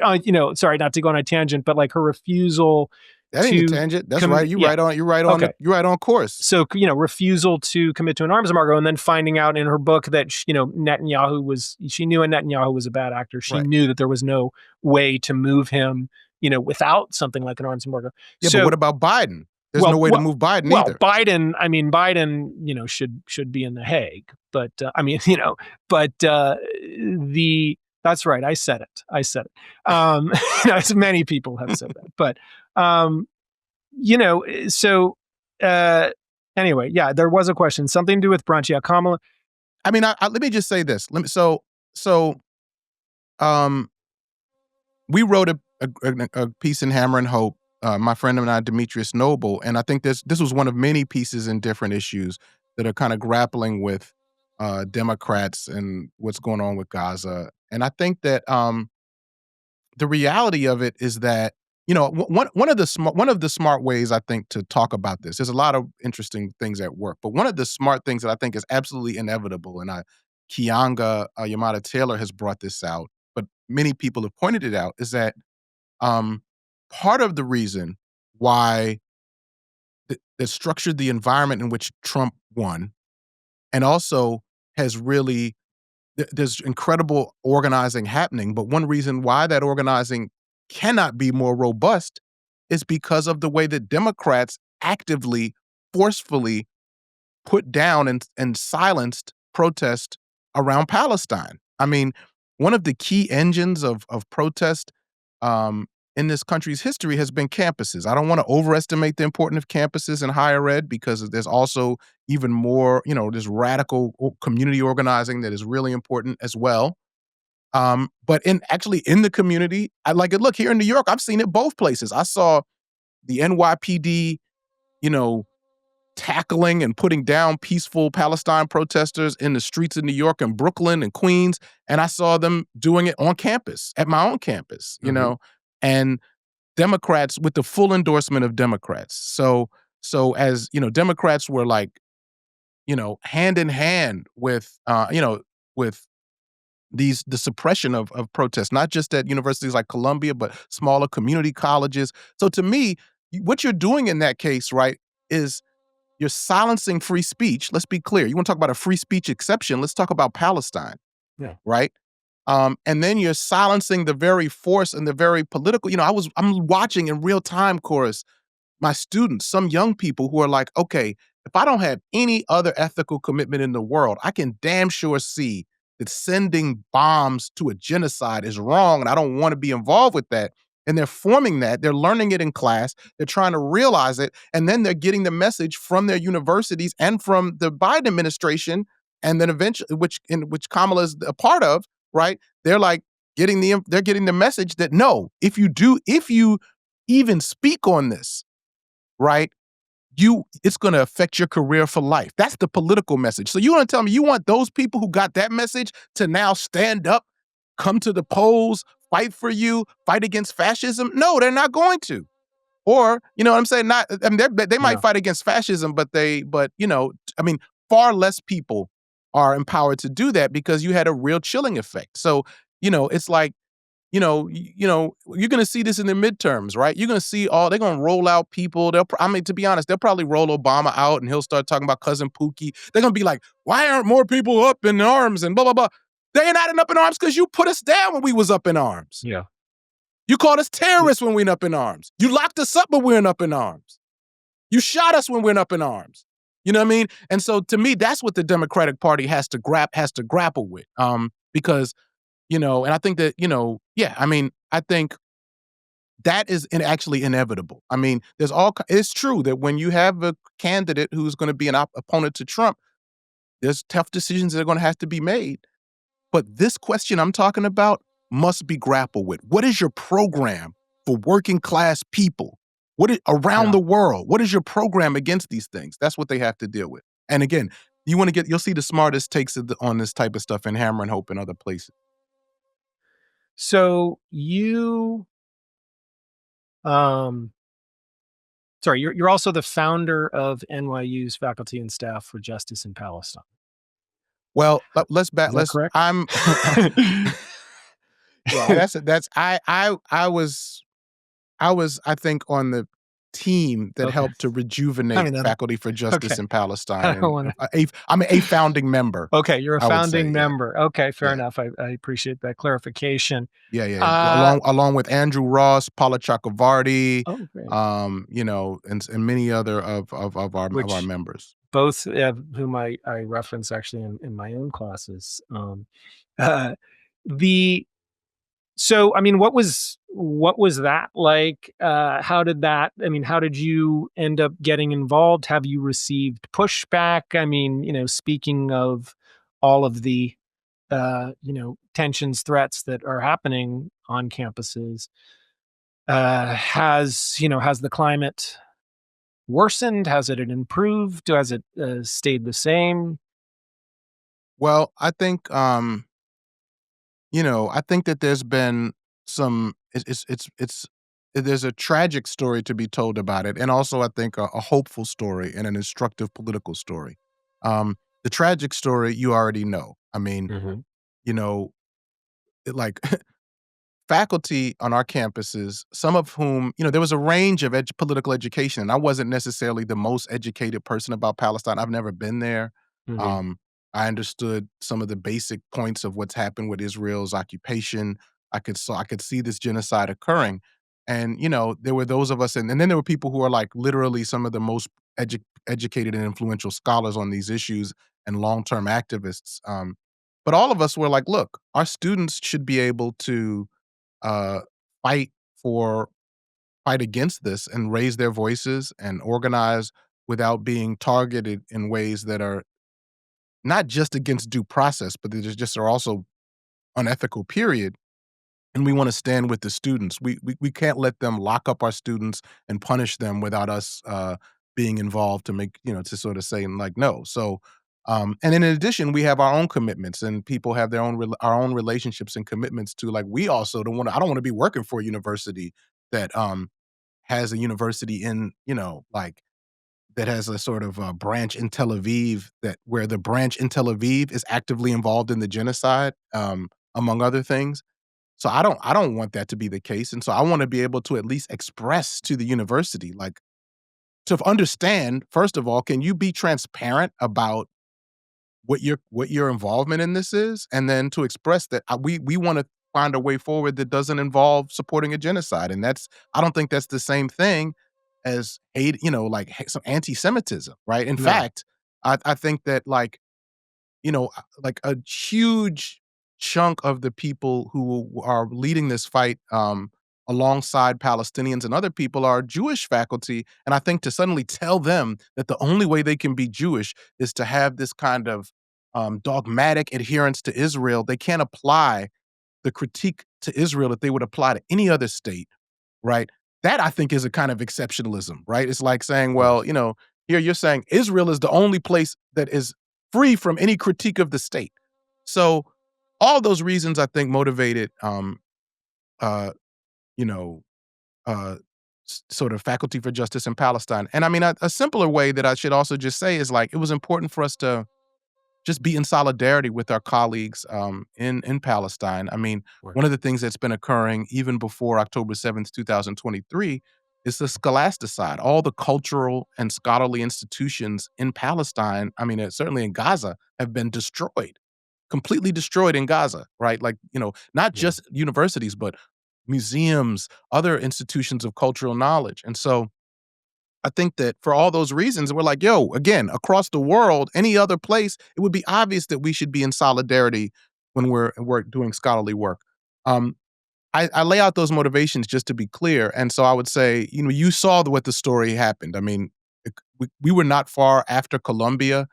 sorry, not to go on a tangent, but like her refusal That ain't a to tangent. That's right. commit. You're Yeah. right on. You're right on. Okay. You're right on course. So, refusal to commit to an arms embargo, and then finding out in her book that she knew Netanyahu was a bad actor. She Right. knew that there was no way to move him, without something like an arms embargo. Yeah, but what So, about Biden? There's no well, way to well, move Biden well, either. Biden. I mean, Biden, should be in the Hague. But I mean, but the that's right. I said it. I said it. As many people have said that. But so uh, anyway, yeah, there was a question, something to do with brunch. Yeah, Kamala. I mean, let me just say this. So, um, we wrote a piece in Hammer and Hope, my friend and I, Demetrius Noble, and I think this was one of many pieces in different issues that are kind of grappling with Democrats and what's going on with Gaza. And I think that the reality of it is that one of the smart ways I think to talk about this. There's a lot of interesting things at work, but one of the smart things that I think is absolutely inevitable, and Kianga Yamada Taylor has brought this out, but many people have pointed it out, is that um, part of the reason why that structured the environment in which Trump won, and also has really there's incredible organizing happening, but one reason why that organizing cannot be more robust is because of the way that Democrats actively, forcefully put down and silenced protest around Palestine. I mean, one of the key engines of protest in this country's history has been campuses. I don't want to overestimate the importance of campuses in higher ed because there's also even more, this radical community organizing that is really important as well. But in the community, I like it. Look, here in New York, I've seen it both places. I saw the NYPD, you know, tackling and putting down peaceful Palestine protesters in the streets of New York and Brooklyn and Queens. And I saw them doing it on campus, at my own campus, and Democrats with the full endorsement of Democrats. So as Democrats were like, hand in hand with with the suppression of protests, not just at universities like Columbia, but smaller community colleges. So to me, what you're doing in that case, right, is you're silencing free speech. Let's be clear. You want to talk about a free speech exception? Let's talk about Palestine, Yeah. right? And then you're silencing the very force and the very political. I'm watching in real time, Chorus, my students, some young people who are like, okay, if I don't have any other ethical commitment in the world, I can damn sure see that sending bombs to a genocide is wrong, and I don't want to be involved with that. And they're forming that. They're learning it in class. They're trying to realize it. And then they're getting the message from their universities and from the Biden administration, and then eventually, which Kamala is a part of, right? They're like they're getting the message that no, if you even speak on this, right? It's going to affect your career for life. That's the political message. So you want to tell me you want those people who got that message to now stand up, come to the polls, fight for you, fight against fascism? No, they're not going to. Or, you know what I'm saying? Not, I mean, they might Yeah. fight against fascism, but I mean, far less people are empowered to do that because you had a real chilling effect. So, it's like, you're going to see this in the midterms, right? You're going to see they're going to roll out people. To be honest, they'll probably roll Obama out and he'll start talking about Cousin Pookie. They're going to be like, why aren't more people up in arms and blah, blah, blah. They ain't not up in arms because you put us down when we was up in arms. Yeah. You called us terrorists when we went up in arms. You locked us up when we went up in arms. You shot us when we went up in arms. You know what I mean? And so to me, that's what the Democratic Party has to grapple with. Because and I think that, I think that is actually inevitable. I mean, it's true that when you have a candidate who's going to be an opponent to Trump, there's tough decisions that are going to have to be made. But this question I'm talking about must be grappled with. What is your program for working class people? Around Yeah. the world? What is your program against these things? That's what they have to deal with. And again, you'll see the smartest takes on this type of stuff in Hammer and Hope and other places. So you're also the founder of NYU's Faculty and Staff for Justice in Palestine. Well, let's Is that correct? Yeah, that's I was I think on the team that Okay. helped to I rejuvenate mean, Faculty for Justice okay. in I Palestine, don't and wanna. I'm a founding member, Okay, you're a I would say, founding yeah, member. Okay, fair yeah. enough. I appreciate that clarification. Yeah, yeah, Uh along with Andrew Ross, Paula Chakravarty, oh, great. and many other of our Which members. both of whom I reference actually in my own classes. Uh, the So, I mean, what was that like? How did that I mean, how did you end up getting involved? Have you received pushback? I mean, speaking of all of the, tensions, threats that are happening on campuses, has the climate worsened? Has it improved? Has it, stayed the same? Well, I think that there's been some there's a tragic story to be told about it, and also I think a hopeful story and an instructive political story. The tragic story you already know. I mean, Mhm, you know, like faculty on our campuses, some of whom, there was a range of political education, and I wasn't necessarily the most educated person about Palestine. I've never been there. mhm, Um, I understood some of the basic points of what's happened with Israel's occupation. I could see this genocide occurring, and there were those of us, and then there were people who are like literally some of the most educated and influential scholars on these issues and long term activists. But all of us were like, look, our students should be able to uh, fight for fight against this and raise their voices and organize without being targeted in ways that are not just against due process, but they just are also unethical. Period. And we want to stand with the students. We can't let them lock up our students and punish them without us being involved to make to sort of say like no. So. And then in addition, we have our own commitments, and people have their own our own relationships and commitments to like. We also don't want to. I don't want to be working for a university that has a university in like that has a sort of a branch in Tel Aviv that where the branch in Tel Aviv is actively involved in the genocide, among other things. So I don't want that to be the case, and so I wanna be able to at least express to the university, like, to understand, first of all, can you be transparent about what your involvement in this is? And then to express that, we wanna find a way forward that doesn't involve supporting a genocide, and that's I don't think that's the same thing as hate, like, some anti-Semitism, right? In no, fact, I think that, like a huge chunk of the people who are leading this fight alongside Palestinians and other people are Jewish faculty. And I think to suddenly tell them that the only way they can be Jewish is to have this kind of dogmatic adherence to Israel, they can't apply the critique to Israel that they would apply to any other state, right? That I think is a kind of exceptionalism, right? It's like saying, well, yes. here you're saying Israel is the only place that is free from any critique of the state. So all those reasons I think motivated uh you know uh sort of Faculty for Justice in Palestine. And I mean a simpler way that I should also just say is like it was important for us to just be in solidarity with our colleagues in Palestine. I mean, Right. one of the things that's been occurring even before October 7th, 2023, is the scholasticide. All the cultural and scholarly institutions in Palestine, I mean, certainly in Gaza, have been destroyed, completely destroyed in Gaza, right? Like, not Yeah. just universities, but museums, other institutions of cultural knowledge. And so I think that for all those reasons, we're like, yo, again, across the world, any other place, it would be obvious that we should be in solidarity when we're doing scholarly work. Um, I lay out those motivations just to be clear, and so I would say, you saw what the story happened. I mean, we were not far after Columbia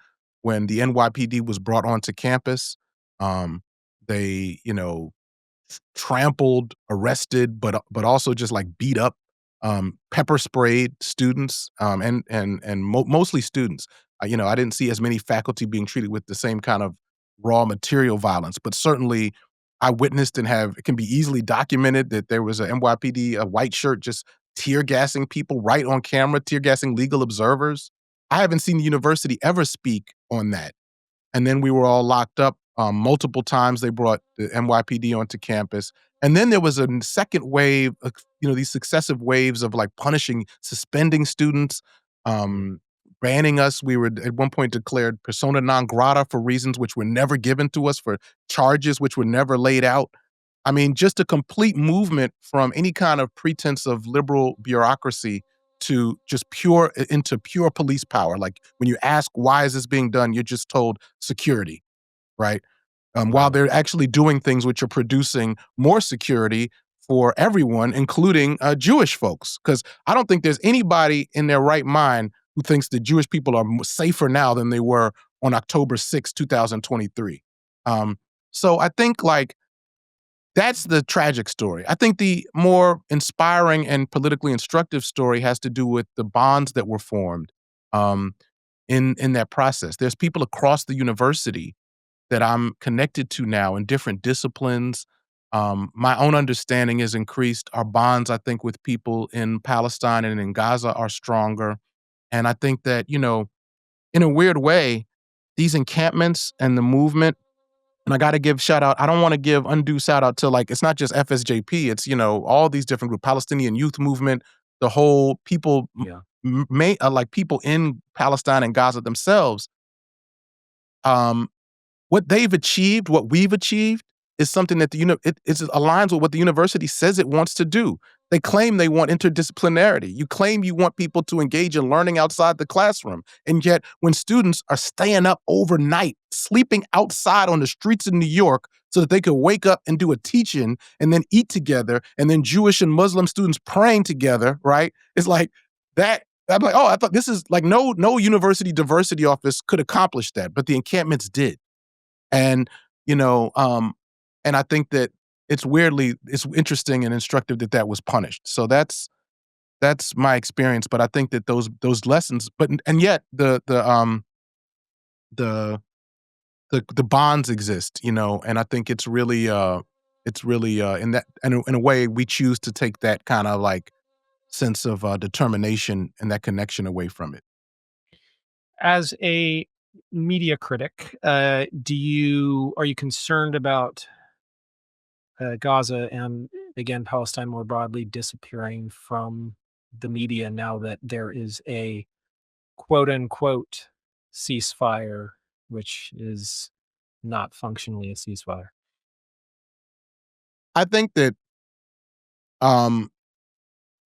when the NYPD was brought onto campus. They, trampled, arrested, but also just like beat up, pepper sprayed students, and mostly students. I didn't see as many faculty being treated with the same kind of raw material violence, but certainly I witnessed and have it can be easily documented that there was a NYPD, a white shirt just tear gassing people right on camera, tear gassing legal observers. I haven't seen the university ever speak on that. And then we were all locked up Multiple times they brought the NYPD onto campus. And then there was a second wave, these successive waves of like punishing, suspending students, um, banning us. We were at one point declared persona non grata for reasons which were never given to us, for charges which were never laid out. I mean, just a complete movement from any kind of pretense of liberal bureaucracy to just into pure police power. Like when you ask, why is this being done? You're just told security, right? While Right. they're actually doing things which are producing more security for everyone, including Jewish folks. Because I don't think there's anybody in their right mind who thinks that Jewish people are safer now than they were on October 6th, 2023. Um, so I think like that's the tragic story. I think the more inspiring and politically instructive story has to do with the bonds that were formed um, in that process. There's people across the university that I'm connected to now in different disciplines. My own understanding is increased. Our bonds, I think, with people in Palestine and in Gaza are stronger. And I think that, in a weird way, these encampments and the movement, and I got to give shout out. I don't want to give undue shout out to like, it's not just FSJP, it's, all these different groups, Palestinian Youth Movement, the whole people, Yeah. like people in Palestine and Gaza themselves. Um, What they've achieved, what we've achieved, is something that it aligns with what the university says it wants to do. They claim they want interdisciplinarity. You claim you want people to engage in learning outside the classroom, and yet when students are staying up overnight, sleeping outside on the streets of New York so that they could wake up and do a teaching and then eat together, and then Jewish and Muslim students praying together, right? It's like that. I'm like, oh, I thought this is like no university diversity office could accomplish that, but the encampments did. And, you know, and I think that it's interesting and instructive that that was punished. So that's my experience, but I think that those lessons, but and yet the the bonds exist, and I think it's really in a way we choose to take that kind of like sense of determination and that connection away from it. As a media critic, are you concerned about Gaza and again Palestine more broadly disappearing from the media now that there is a quote unquote ceasefire, which is not functionally a ceasefire? I think that um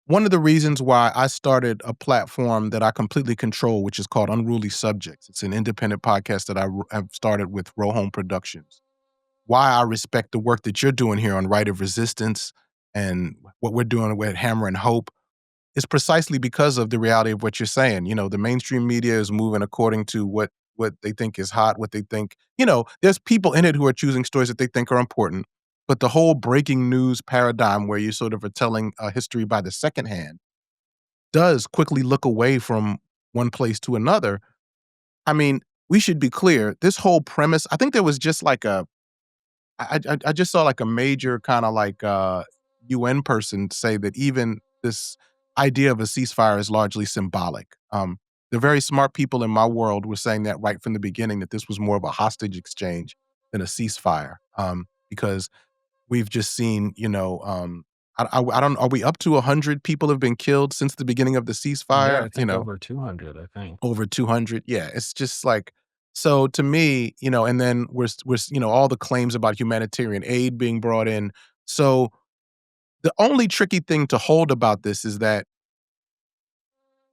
one of the reasons why I started a platform that I completely control, which is called Unruly Subjects. It's an independent podcast that have started with Rohome Productions. Why I respect the work that you're doing here on Right of Resistance and what we're doing with Hammer and Hope is precisely because of the reality of what you're saying. The mainstream media is moving according to what they think is hot, what they think, there's people in it who are choosing stories that they think are important. But the whole breaking news paradigm where you sort of are telling a history by the second hand does quickly look away from one place to another. I mean, we should be clear. This whole premise, I think there was just like I just saw like a major kind of like UN person say that even this idea of a ceasefire is largely symbolic. The very smart people in my world were saying that right from the beginning that this was more of a hostage exchange than a ceasefire, because we've just seen, I don't. Are we up to 100 people have been killed since the beginning of the Yeah, ceasefire? I think over 200, I think. Over 200. Yeah, it's just like so to me, and then all the claims about humanitarian aid being brought in. So the only tricky thing to hold about this is that,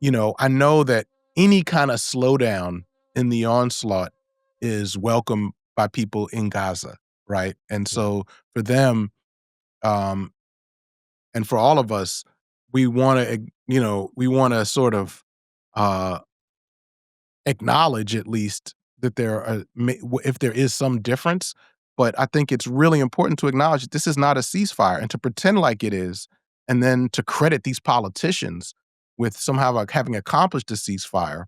I know that any kind of slowdown in the onslaught is welcome by people in Gaza, right? And Yeah. so for them, um, and for all of us, we want to sort of uh acknowledge at least that there are if there is some difference, but I think it's really important to acknowledge that this is not a ceasefire and to pretend like it is, and then to credit these politicians with somehow like having accomplished a ceasefire.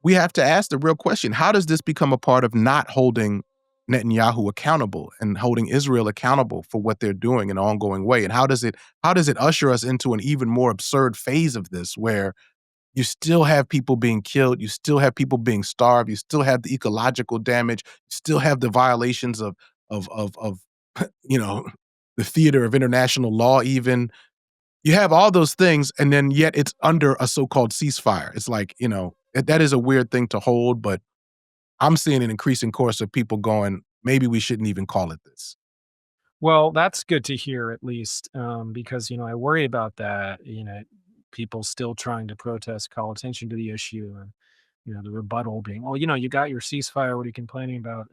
We have to ask the real question: how does this become a part of not holding Netanyahu accountable and holding Israel accountable for what they're doing in an ongoing way? And how does it usher us into an even more absurd phase of this where you still have people being killed, you still have people being starved, you still have the ecological damage, you still have the violations of you know, the theater of international law even. You have all those things, and then yet it's under a so-called ceasefire. It's like, that is a weird thing to hold, but I'm seeing an increasing course of people going, "Maybe we shouldn't even call it this." Well, that's good to hear at least, because, I worry about that, people still trying to protest, call attention to the issue, and, the rebuttal being, "Well, you got your ceasefire, what are you complaining about?"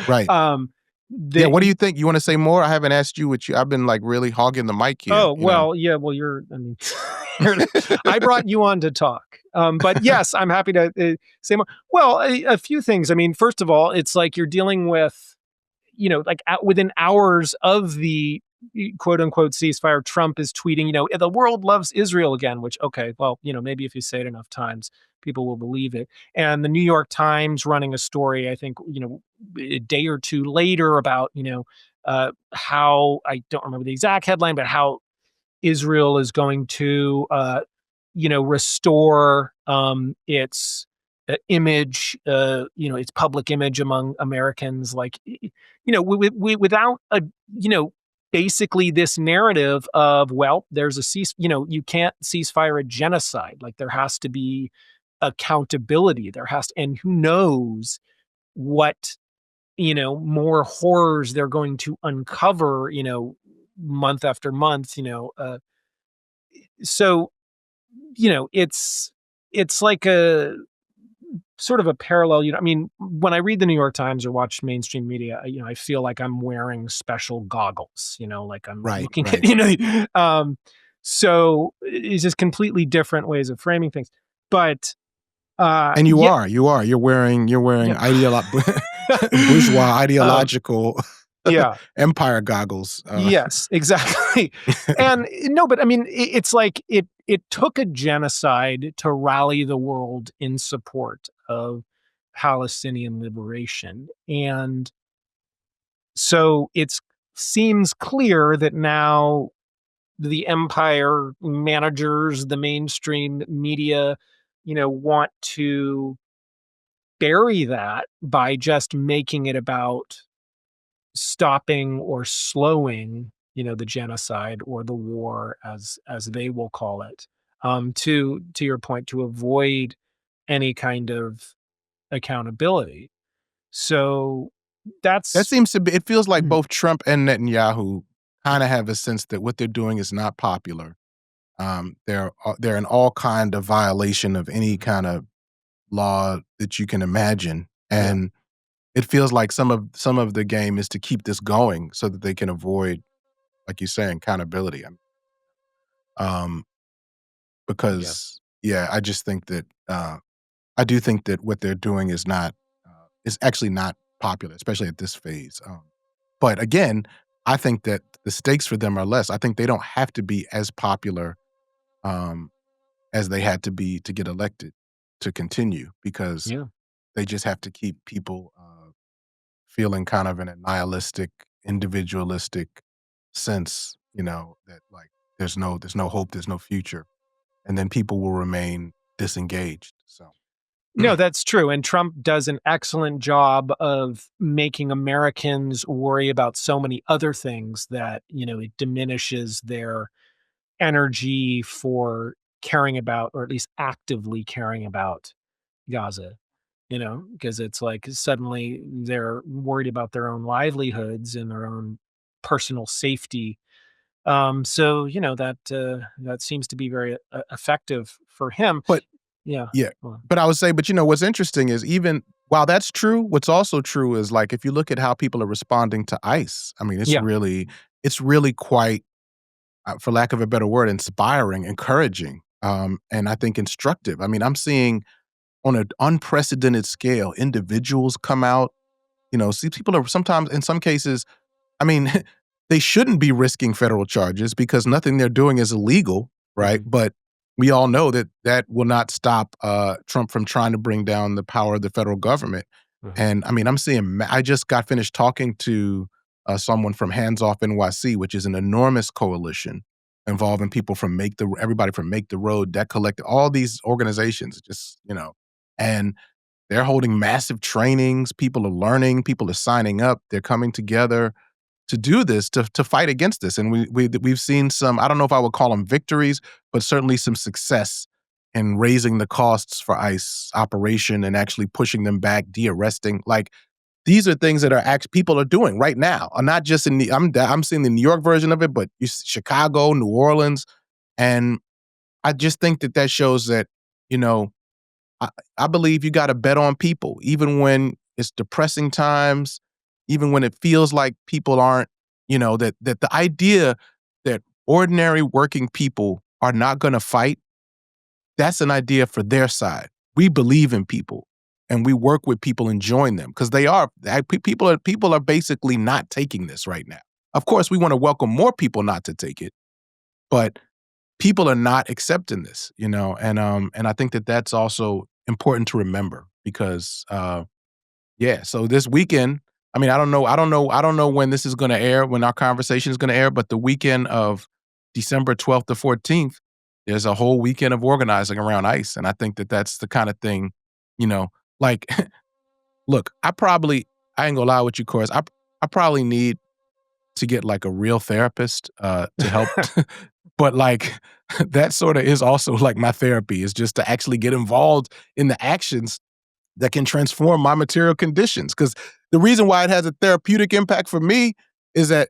Right. Um, Yeah, the what do you think? You wanna say more? I haven't asked you what you I've been, like, really hogging the mic here, Oh, well, yeah, well, I mean, you're I brought you on to talk. But yes, I'm happy to, say more. Well, a few things. I mean, first of all, it's like you're dealing with, like within hours of the quote unquote ceasefire, Trump is tweeting, the world loves Israel again, which, okay, well, maybe if you say it enough times, people will believe it. And the New York Times running a story, I think, a day or two later about, how I don't remember the exact headline, but how Israel is going to, restore its image, its public image among Americans. Like, without a, you know, basically this narrative of, well, there's a you can't ceasefire a genocide. Like, there has to be accountability. And who knows what, more horrors they're going to uncover, month after month, so, it's like a sort of a parallel, I mean, when I read the New York Times or watch mainstream media, I feel like I'm wearing special goggles, like I'm Right, looking at, right. so it's just completely different ways of framing things. But And you yeah, are, you are. You're wearing yeah. bourgeois um, ideological yeah. empire goggles. Yes, exactly. And no, but I mean, it's like it took a genocide to rally the world in support of Palestinian liberation. And so it seems clear that now the empire managers, the mainstream media, want to bury that by just making it about stopping or slowing, the genocide or the war, as they will call it, to your point, to avoid any kind of accountability. So That that's seems to be it feels like Mhm. both Trump and Netanyahu kinda have a sense that what they're doing is not popular. They're in all kind of violation of any kind of law that you can imagine, Yeah, and it feels like some of the game is to keep this going so that they can avoid, like you saying, accountability. Um, yeah, because yeah, I just think that, I do think that what they're doing is actually not popular, especially at this phase. But again, I think that the stakes for them are less. I think they don't have to be as popular, um, as they had to be to get elected to continue because yeah. they just have to keep people, feeling kind of in a nihilistic, individualistic sense, that like there's no hope, there's no future, and then people will remain disengaged. So No, that's true, and Trump does an excellent job of making Americans worry about so many other things that, it diminishes their energy for caring about, or at least actively caring about, Gaza, because it's like suddenly they're worried about their own livelihoods and their own personal safety. So, that seems to be very effective for him. but Yeah. yeah, Well, but I would say, but what's interesting is even while that's true, what's also true is like if you look at how people are responding to ICE, I mean, yeah. it's really quite, for lack of a better word, inspiring, encouraging, and I think instructive. I mean, I'm seeing on an unprecedented scale individuals come out. See, people are sometimes, in some cases, I mean, they shouldn't be risking federal charges because nothing they're doing is illegal, right? Mhm, But we all know that that will not stop, Trump from trying to bring down the power of the federal government. mhm. And I mean, I'm seeing. I just got finished talking to, someone from Hands Off NYC, which is an enormous coalition, involving people from everybody from Make the Road, Debt Collective, all these organizations, just and they're holding massive trainings. People are learning. People are signing up. They're coming together to do this, to fight against this. And we've seen some. I don't know if I would call them victories, but certainly some success in raising the costs for ICE operation and actually pushing them back, de-arresting. Like these are things that people are doing right now, not just in the. I'm seeing the New York version of it, but Chicago, New Orleans, and I just think that shows that you know I, I believe you got to bet on people, even when it's depressing times, even when it feels like people aren't, that the idea that ordinary working people are not going to fight, that's an idea for their side. We believe in people and we work with people and join them because people are basically not taking this right now. Of course, we want to welcome more people not to take it, but people are not accepting this, and I think that that's also important to remember because yeah, so this weekend, I mean, I don't know when this is going to air, when our conversation is going to air, but the weekend of December 12th to 14th, there's a whole weekend of organizing around ICE, and I think that that's the kind of thing, you know, like look, I ain't gonna lie with you, Chorus. I probably need to get like a real therapist to help. But like that sort of is also like my therapy is just to actually get involved in the actions that can transform my material conditions. Because the reason why it has a therapeutic impact for me is that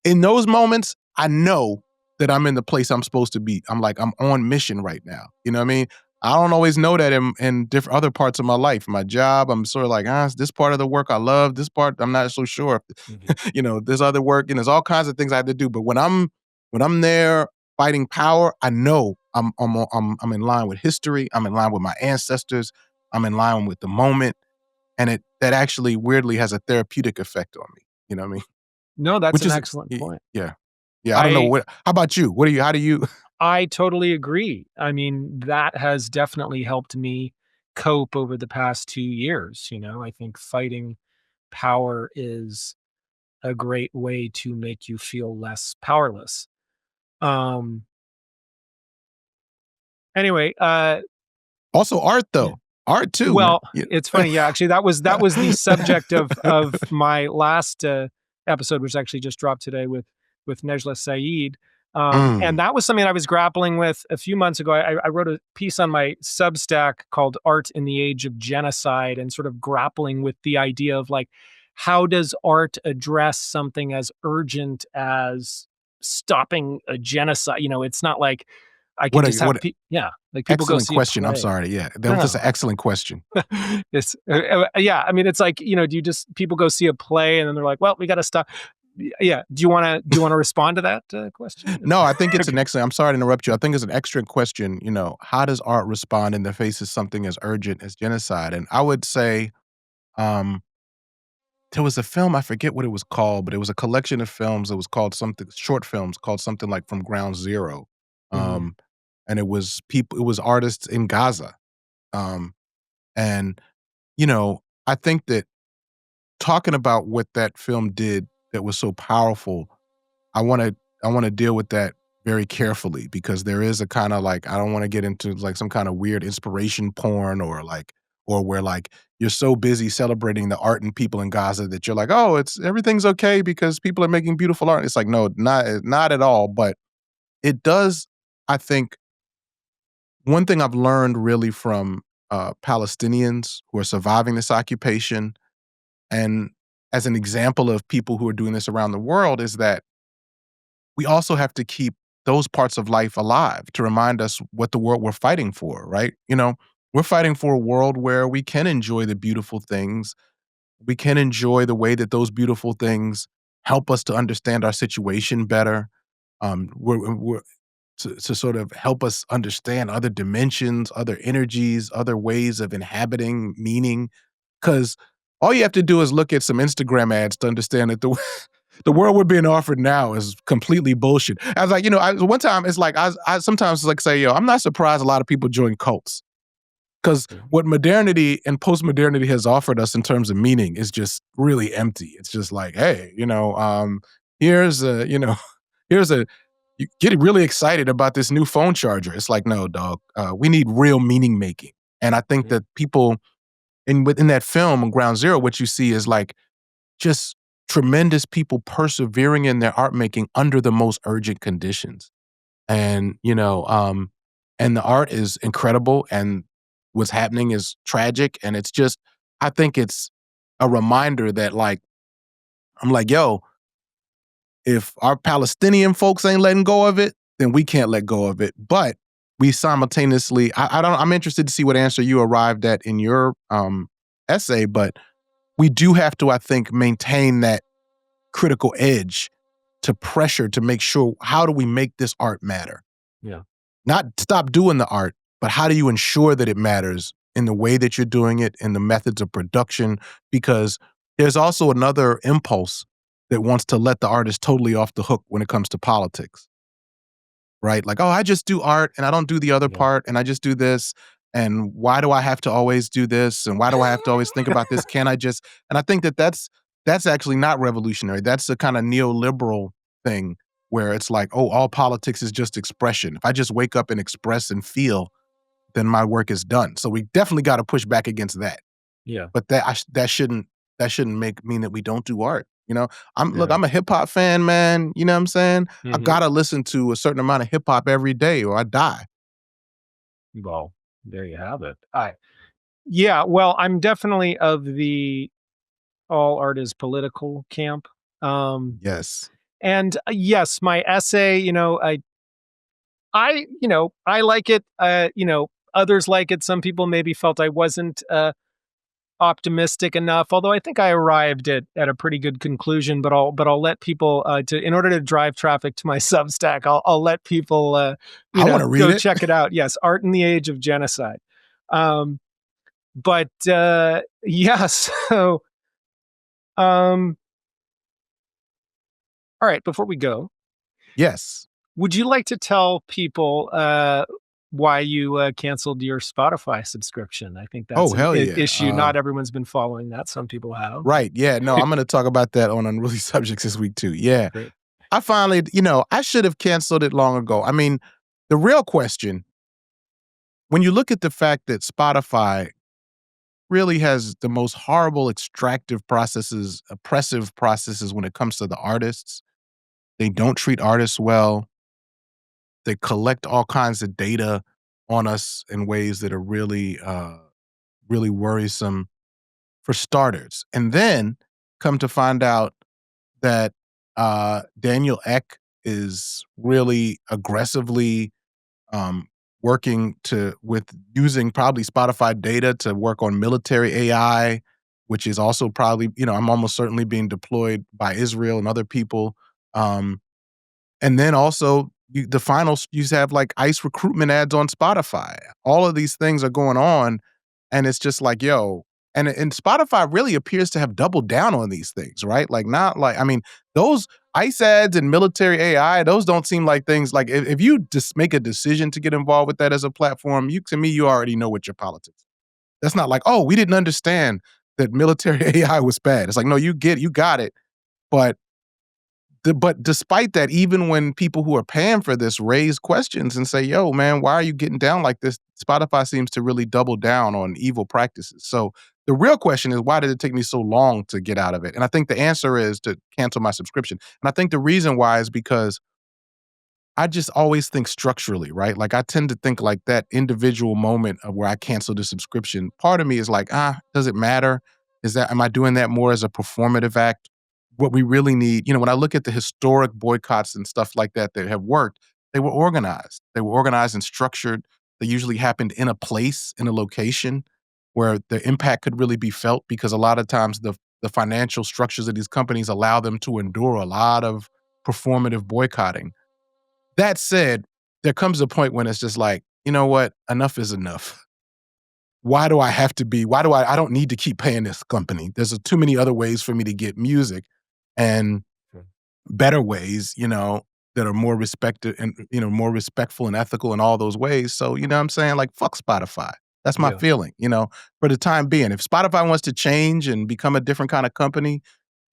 in those moments, I know that I'm in the place I'm supposed to be. I'm on mission right now. You know what I mean? I don't always know that in different other parts of my life. My job, I'm sort of like, is this part of the work I love. This part, I'm not so sure. Mhm. There's other work and there's all kinds of things I have to do. But when I'm there fighting power, I know I'm in line with history. I'm in line with my ancestors. I'm in line with the moment, and that actually weirdly has a therapeutic effect on me. You know what I mean? No, that's Which an is excellent point. yeah. Yeah, I don't know I how about you? How do you I totally agree. I mean, that has definitely helped me cope over the past 2 years, I think fighting power is a great way to make you feel less powerless. Um, anyway, also art yeah. though. Art too, man. Well, it's funny, yeah, actually, that was the subject of my last, episode, which actually just dropped today with Nejla Saeed, and Mm. that was something I was grappling with a few months ago. I wrote a piece on my Substack called "Art in the Age of Genocide," and sort of grappling with the idea of, like, how does art address something as urgent as stopping a genocide? It's not like I can What just a have what a yeah, like, people go excellent see a question. I'm play. sorry. Yeah, that was just an No. excellent question. It's yeah, I mean, it's like, do you just people go see a play and then they're like, "Well, we gotta stop." Yeah, do you wanna respond to that, question? No, I think it's an Okay. excellent I'm sorry to interrupt you. I think it's an excellent question, how does art respond in the face of something as urgent as genocide? And I would say, um, there was a film, I forget what it was called, but it was a collection of films. It was called something short films called something like From Ground Zero. Mhm. Um, and it was artists in Gaza. Um, and, I think that talking about what that film did that was so powerful, I wanna I wanna deal with that very carefully because there is a kinda like I don't wanna get into like some kind of weird inspiration porn or where like you're so busy celebrating the art and people in Gaza that you're like, "Oh, it's everything's okay because people are making beautiful art." It's like, no, not at all, but it does I think one thing I've learned really from, Palestinians who are surviving this occupation and as an example of people who are doing this around the world is that we also have to keep those parts of life alive to remind us what the world we're fighting for, right? We're fighting for a world where we can enjoy the beautiful things. We can enjoy the way that those beautiful things help us to understand our situation better. We're to sort of help us understand other dimensions, other energies, other ways of inhabiting meaning. Because all you have to do is look at some Instagram ads to understand that the world we're being offered now is completely bullshit. I was like, one time it's like I sometimes like say, yo, I'm not surprised a lot of people join cults because what modernity and post-modernity has offered us in terms of meaning is just really empty. It's just like, hey, here's a, here's a you get really excited about this new phone charger. It's like, no, dog. We need real meaning making. And I think Yeah. that people within that film on Ground Zero, what you see is like just tremendous people persevering in their art making under the most urgent conditions. And, and the art is incredible and what's happening is tragic. And it's just, I think it's a reminder that like, I'm like, yo, if our Palestinian folks ain't letting go of it, then we can't let go of it. But we simultaneously, I'm interested to see what answer you arrived at in your essay, but we do have to, I think, maintain that critical edge to pressure to make sure how do we make this art matter? Yeah. Not stop doing the art, but how do you ensure that it matters in the way that you're doing it, in the methods of production? Because there's also another impulse that wants to let the artist totally off the hook when it comes to politics, right? Like, oh, I just do art and I don't do the other Yeah. part and I just do this. And why do I have to always do this? And why do I have to always think about this? Can I just? And I think that that's actually not revolutionary. That's a kind of neoliberal thing where it's like, oh, all politics is just expression. If I just wake up and express and feel, then my work is done. So we definitely got to push back against that. Yeah. But that shouldn't make mean that we don't do art. Yeah. I'm a hip hop fan, man. You know what I'm saying? I Mhm. gotta listen to a certain amount of hip hop every day or I die. Well, there you have it. Yeah, well, I'm definitely of the all art is political camp. Um, Yes. and yes, my essay, I like it. Others like it. Some people maybe felt I wasn't optimistic enough. Although I think I arrived at a pretty good conclusion. But I'll let people to in order to drive traffic to my Substack. I'll let people I want to read go it. check it out. Yes, Art in the Age of Genocide. Um, but yeah, so um, all right. Before we go, Yes. would you like to tell people why you canceled your Spotify subscription? I think that's Oh, an hell yeah. issue. Not everyone's been following that. Some people have. Right. Yeah. No, I'm gonna talk about that on Unruly Subjects this week too. Yeah. Great. I finally, I should have canceled it long ago. I mean, the real question, when you look at the fact that Spotify really has the most horrible extractive processes, oppressive processes when it comes to the artists. They don't treat artists well. They collect all kinds of data on us in ways that are really worrisome for starters. And then come to find out that Daniel Eck is really aggressively um, working with using probably Spotify data to work on military AI, which is also probably, I'm almost certainly being deployed by Israel and other people. Um, and then also the finals, you have like ICE recruitment ads on Spotify. All of these things are going on, and it's just like, yo, and Spotify really appears to have doubled down on these things, right? Like not like I mean, those ICE ads and military AI, those don't seem like things like if you just make a decision to get involved with that as a platform, you already know what your politics. That's not like, oh, we didn't understand that military AI was bad. It's like, no, you got it, but but despite that, even when people who are paying for this raise questions and say, "Yo, man, why are you getting down like this?" Spotify seems to really double down on evil practices. So the real question is, why did it take me so long to get out of it? And I think the answer is to cancel my subscription. And I think the reason why is because I just always think structurally, right? Like I tend to think like that individual moment of where I cancel the subscription. Part of me is like, does it matter? Am I doing that more as a performative act? What we really need, when I look at the historic boycotts and stuff like that that have worked, they were organized. They were organized and structured. They usually happened in a place, in a location where the impact could really be felt because a lot of times the financial structures of these companies allow them to endure a lot of performative boycotting. That said, there comes a point when it's just like, you know what? Enough is enough. I don't need to keep paying this company. There's too many other ways for me to get music and Sure. better ways, that are more respected and, more respectful and ethical in all those ways. So, you know what I'm saying? Like, fuck Spotify. That's my Yeah. feeling, for the time being. If Spotify wants to change and become a different kind of company,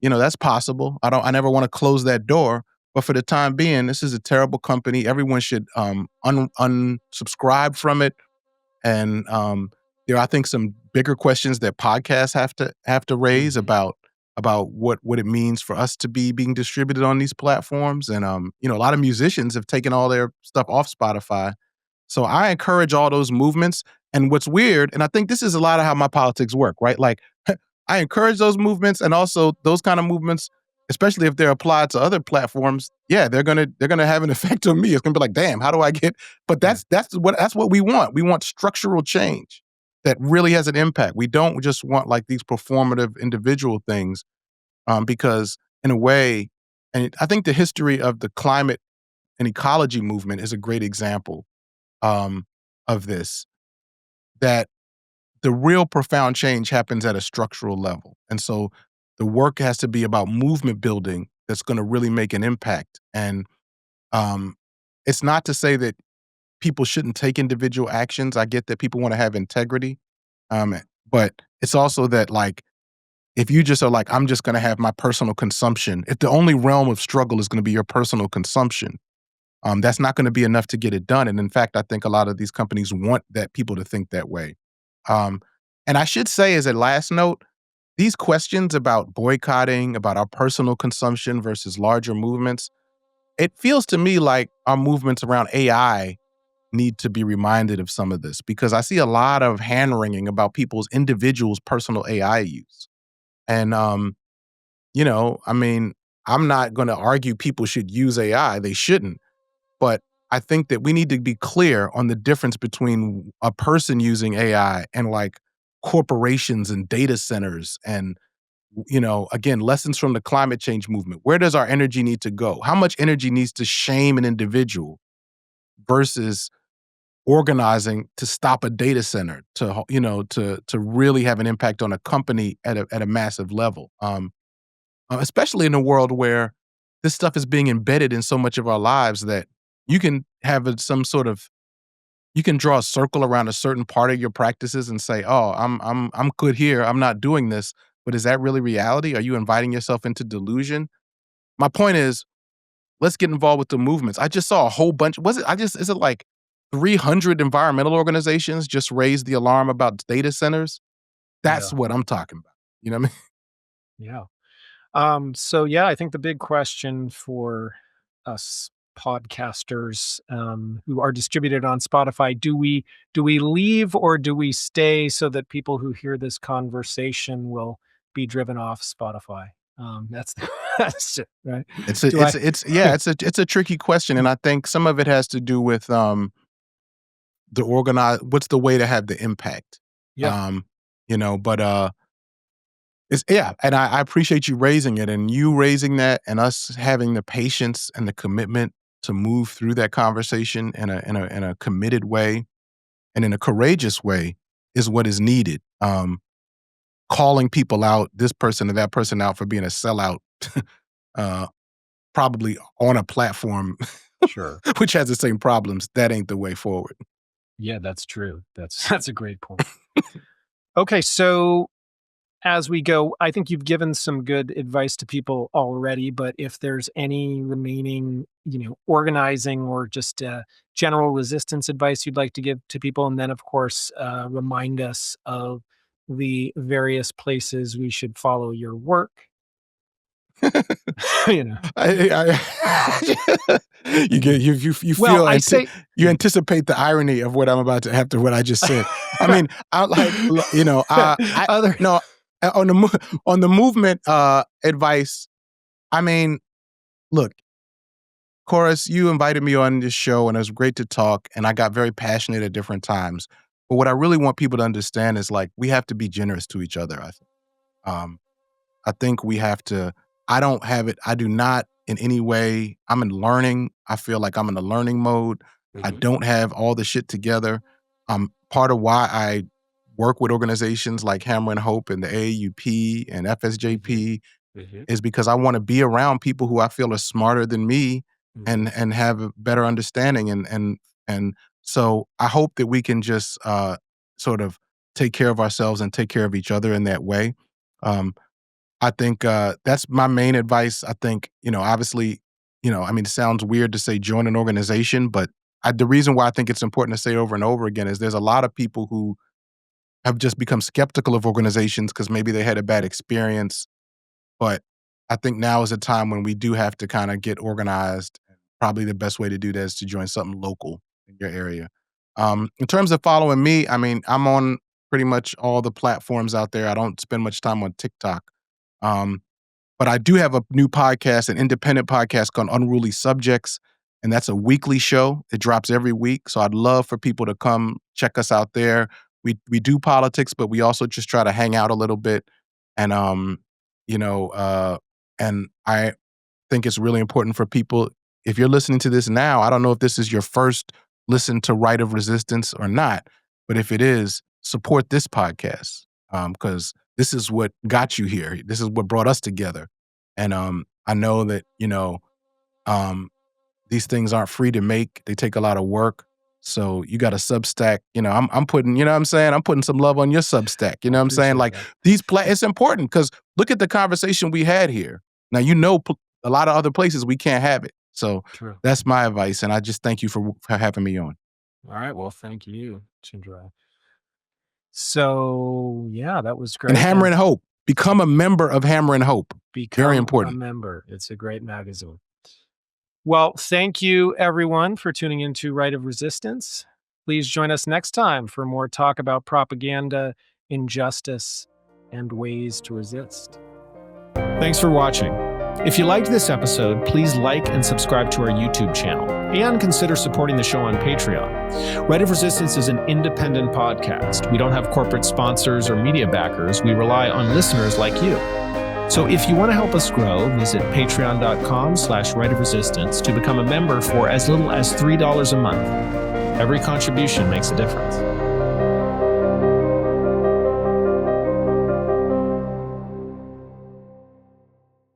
that's possible. I never want to close that door, but for the time being, this is a terrible company. Everyone should unsubscribe from it. And there are, I think, some bigger questions that podcasts have to raise Mhm. about what it means for us to be being distributed on these platforms. And a lot of musicians have taken all their stuff off Spotify, so I encourage all those movements. And what's weird, and I think this is a lot of how my politics work, right? Like, I encourage those movements, and also those kind of movements, especially if they're applied to other platforms. Yeah, they're gonna have an effect on me. It's gonna be like, damn, how do I get? But Yeah. that's what we want. We want structural change that really has an impact. We don't just want like these performative individual things, because in a way, and I think the history of the climate and ecology movement is a great example um, of this, that the real profound change happens at a structural level. And so the work has to be about movement building that's going to really make an impact. And um, it's not to say that people shouldn't take individual actions. I get that people want to have integrity. Um, but it's also that, like, if you just are like, I'm just going to have my personal consumption, if the only realm of struggle is going to be your personal consumption, that's not going to be enough to get it done. And in fact, I think a lot of these companies want that people to think that way. Um, and I should say, as a last note, these questions about boycotting, about our personal consumption versus larger movements, it feels to me like our movements around AI need to be reminded of some of this, because I see a lot of hand wringing about people's individuals' personal AI use. And, I mean, I'm not going to argue people should use AI, they shouldn't. But I think that we need to be clear on the difference between a person using AI and like corporations and data centers and, again, lessons from the climate change movement. Where does our energy need to go? How much energy needs to shame an individual versus organizing to stop a data center, to really have an impact on a company at a massive level. Especially in a world where this stuff is being embedded in so much of our lives that you can have some sort of, you can draw a circle around a certain part of your practices and say, "Oh, I'm good here. I'm not doing this." But is that really reality? Are you inviting yourself into delusion? My point is, let's get involved with the movements. I just saw a whole bunch. Was it? I just Is it like 300 environmental organizations just raised the alarm about data centers? That's Yeah. what I'm talking about. You know what I mean? Yeah. So yeah, I think the big question for us podcasters who are distributed on Spotify, do we leave or do we stay so that people who hear this conversation will be driven off Spotify? That's that's it, right. It's a Do I? it's yeah, it's a tricky question, and I think some of it has to do with, the organize what's the way to have the impact? Yeah, Um, but, it's yeah, and I appreciate you raising it, and you raising that, and us having the patience and the commitment to move through that conversation in a committed way and in a courageous way is what is needed. Calling people out, this person or that person out for being a sellout, uh, probably on a platform sure. which has the same problems, that ain't the way forward. Yeah, that's true. That's that's a great point. Okay, so as we go, I think you've given some good advice to people already, but if there's any remaining, organizing or just general resistance advice you'd like to give to people, and then of course remind us of the various places we should follow your work. you know, You get you well, feel I say, you anticipate the irony of what I'm about to after what I just said. I mean, I like I other, no on the on the movement advice. I mean, look, Chorus, you invited me on this show, and it was great to talk, and I got very passionate at different times. But what I really want people to understand is, like, we have to be generous to each other. Um, I think we have to. I do not in any way. I'm in learning. I feel like I'm in a learning mode. I Mhm, don't have all the shit together. Part of why I work with organizations like Hammer and Hope and the AAUP and mhm, FSJP mhm, is because I want to be around people who I feel are smarter than me mhm. and have a better understanding. And so I hope that we can just sort of take care of ourselves and take care of each other in that way. Um, I think that's my main advice. I think, obviously, I mean, it sounds weird to say join an organization, but the reason why I think it's important to say over and over again is there's a lot of people who have just become skeptical of organizations because maybe they had a bad experience. But I think now is a time when we do have to kind of get organized. Probably the best way to do that is to join something local in your area. In terms of following me, I mean, I'm on pretty much all the platforms out there. I don't spend much time on TikTok. Um, but I do have a new podcast, an independent podcast called Unruly Subjects, and that's a weekly show. It drops every week. So I'd love for people to come check us out there. We do politics, but we also just try to hang out a little bit. And you know, and I think it's really important for people. If you're listening to this now, I don't know if this is your first listen to Right of Resistance or not, but if it is, support this podcast because this is what got you here. This is what brought us together. And I know that um, these things aren't free to make. They take a lot of work. So you got a Substack. I'm putting. You know what I'm saying? I'm putting some love on your Substack. You I know what I'm saying? appreciate Like that. it's important because look at the conversation we had here. Now a lot of other places we can't have it. So True. that's my advice, and I just thank you for having me on. All right. Well, thank you, Chenjerai. So yeah, that was And great. Hammer and Hope, become a member of Hammer and Hope. Become Very a important. member. It's a great magazine. Well, thank you everyone for tuning into Right of Resistance. Please join us next time for more talk about propaganda, injustice, and ways to resist. Thanks for watching. If you liked this episode, please like and subscribe to our YouTube channel and consider supporting the show on Patreon. Right of Resistance is an independent podcast. We don't have corporate sponsors or media backers. We rely on listeners like you. So if you want to help us grow, visit patreon.com/rightofresistance to become a member for as little as $3 a month. Every contribution makes a difference.